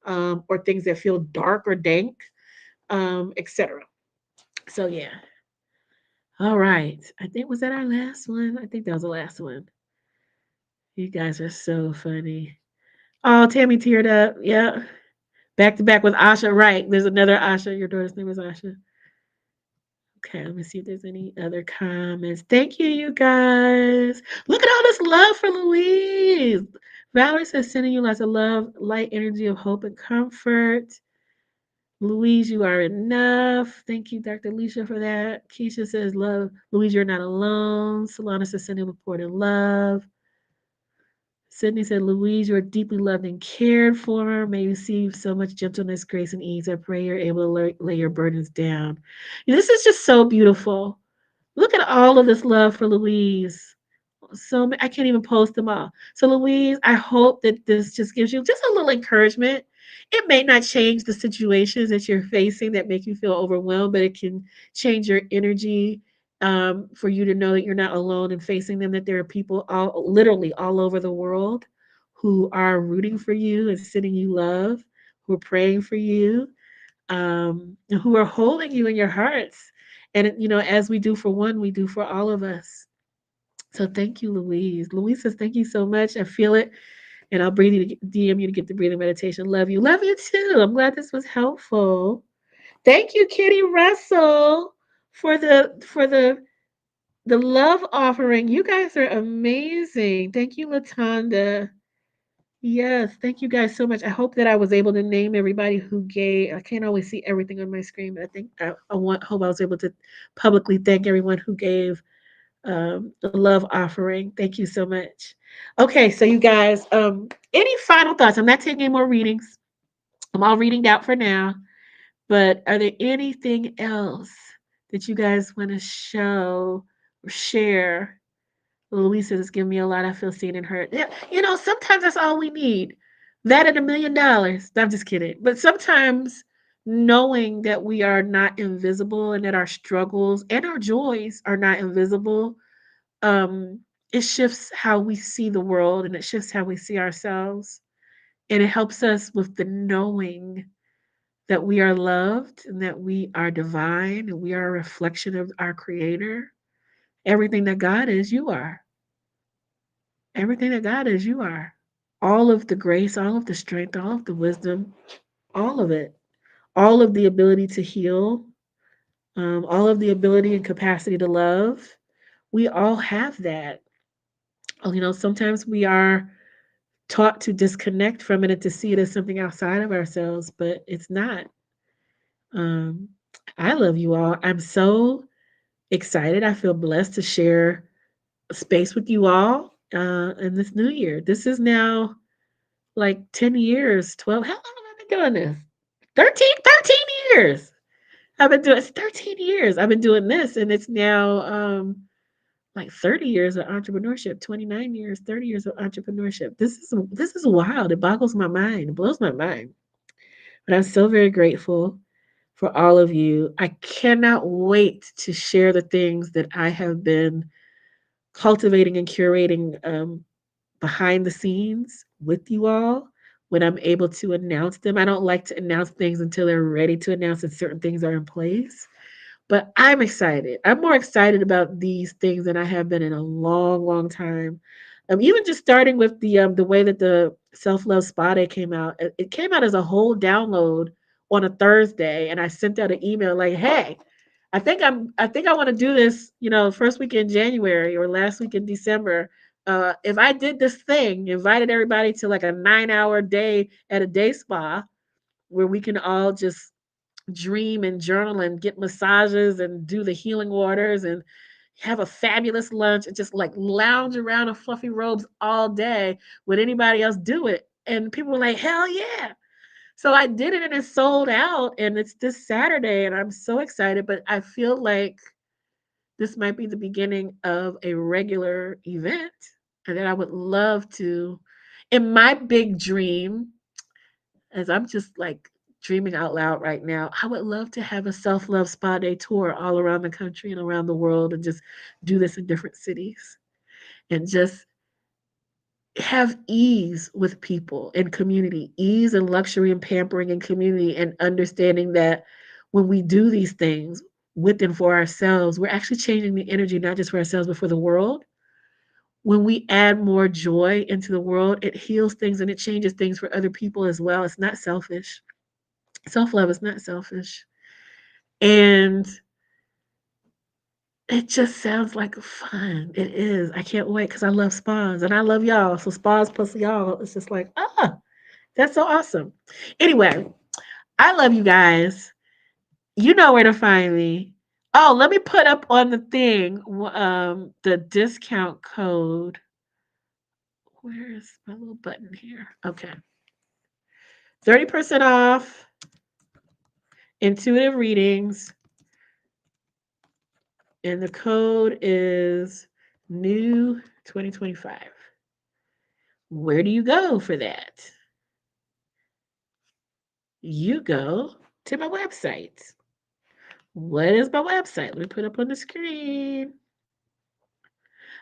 or things that feel dark or dank, etc. So yeah. All right. I think, was that our last one? I think that was the last one. You guys are so funny. Oh, Tammy teared up. Yeah. Back to back with Asha. Right. There's another Asha. Your daughter's name is Asha. Okay, let me see if there's any other comments. Thank you, you guys. Look at all this love for Louise. Valerie says, sending you lots of love, light energy of hope and comfort. Louise, you are enough. Thank you, Dr. Alicia, for that. Keisha says, love. Louise, you're not alone. Solana says, sending support and love. Sydney said, Louise, you are deeply loved and cared for. May you receive so much gentleness, grace, and ease. I pray you're able to lay your burdens down. This is just so beautiful. Look at all of this love for Louise. I can't even post them all. So Louise, I hope that this just gives you just a little encouragement. It may not change the situations that you're facing that make you feel overwhelmed, but it can change your energy, for you to know that you're not alone in facing them. That there are people literally all over the world who are rooting for you and sending you love, who are praying for you, who are holding you in your hearts. And as we do for one, we do for all of us. So thank you, Louise. Louise says, thank you so much. I feel it. And I'll DM you to get the breathing meditation. Love you. Love you too. I'm glad this was helpful. Thank you, Kitty Russell, for the love offering. You guys are amazing. Thank you, Latanda. Yes, thank you guys so much. I hope that I was able to name everybody who gave. I can't always see everything on my screen, but I think hope I was able to publicly thank everyone who gave, the love offering. Thank you so much. Okay, so you guys, any final thoughts? I'm not taking any more readings. I'm all reading out for now. But are there anything else that you guys want to show or share? Louisa has given me a lot. I feel seen and heard. Yeah, sometimes that's all we need. That and $1 million. I'm just kidding. But sometimes knowing that we are not invisible and that our struggles and our joys are not invisible, um, it shifts how we see the world and it shifts how we see ourselves. And it helps us with the knowing that we are loved and that we are divine and we are a reflection of our Creator. Everything that God is, you are. Everything that God is, you are. All of the grace, all of the strength, all of the wisdom, all of it, all of the ability to heal, all of the ability and capacity to love. We all have that. Sometimes we are taught to disconnect from it and to see it as something outside of ourselves, but it's not. Um, I love you all. I'm so excited. I feel blessed to share space with you all, in this new year. This is now like 10 years, 12. How long have I been doing this? 13 years. It's 13 years. I've been doing this, and it's now, like 30 years of entrepreneurship, 29 years, 30 years of entrepreneurship. This is wild. It boggles my mind. It blows my mind. But I'm so very grateful for all of you. I cannot wait to share the things that I have been cultivating and curating, behind the scenes with you all when I'm able to announce them. I don't like to announce things until they're ready to announce that certain things are in place. But I'm excited. I'm more excited about these things than I have been in a long, long time. Even just starting with the way that the self love spa day came out. It came out as a whole download on a Thursday, and I sent out an email like, "Hey, I think I want to do this, first week in January or last week in December. If I did this thing, invited everybody to like a 9-hour day at a day spa where we can all just dream and journal and get massages and do the healing waters and have a fabulous lunch and just like lounge around in fluffy robes all day. Would anybody else do it? And people were like, hell yeah. So I did it and it sold out and it's this Saturday and I'm so excited, but I feel like this might be the beginning of a regular event and that I would love to. In my big dream, as I'm just like dreaming out loud right now, I would love to have a self love spa day tour all around the country and around the world and just do this in different cities and just have ease with people and community, ease and luxury and pampering and community, and understanding that when we do these things with and for ourselves, we're actually changing the energy, not just for ourselves, but for the world. When we add more joy into the world, it heals things and it changes things for other people as well. It's not selfish. Self love is not selfish. And it just sounds like fun. It is. I can't wait because I love spas and I love y'all. So spas plus y'all, it's just like, that's so awesome. Anyway, I love you guys. You know where to find me. Oh, let me put up on the thing the discount code. Where is my little button here? Okay. 30% off intuitive readings. And the code is new 2025. Where do you go for that? You go to my website. What is my website? Let me put it up on the screen.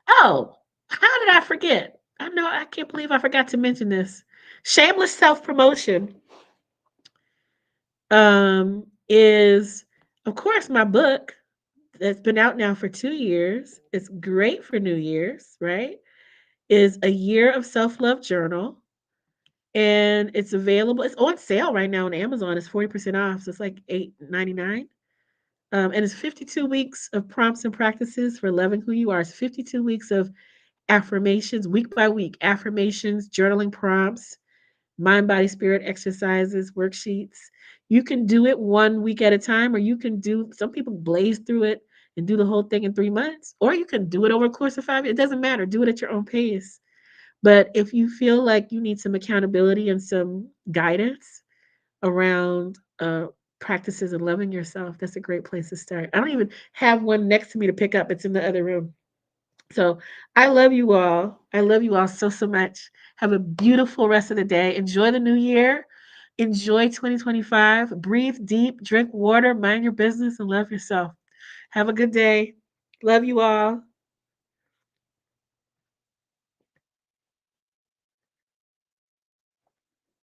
Oh, how did I forget? I know I can't believe I forgot to mention this. Shameless self-promotion is of course my book that's been out now for 2 years. It's great for New Year's, right? Is A Year of Self-Love Journal and it's available. It's on sale right now on Amazon. It's 40% off. So it's like $8.99. And it's 52 weeks of prompts and practices for loving who you are. It's 52 weeks of affirmations, week by week, affirmations, journaling prompts, mind, body, spirit exercises, worksheets. You can do it 1 week at a time, or you can do, some people blaze through it and do the whole thing in 3 months, or you can do it over a course of 5 years. It doesn't matter. Do it at your own pace. But if you feel like you need some accountability and some guidance around practices and loving yourself, that's a great place to start. I don't even have one next to me to pick up, it's in the other room. So I love you all. I love you all so, so much. Have a beautiful rest of the day. Enjoy the new year. Enjoy 2025. Breathe deep, drink water, mind your business, and love yourself. Have a good day. Love you all.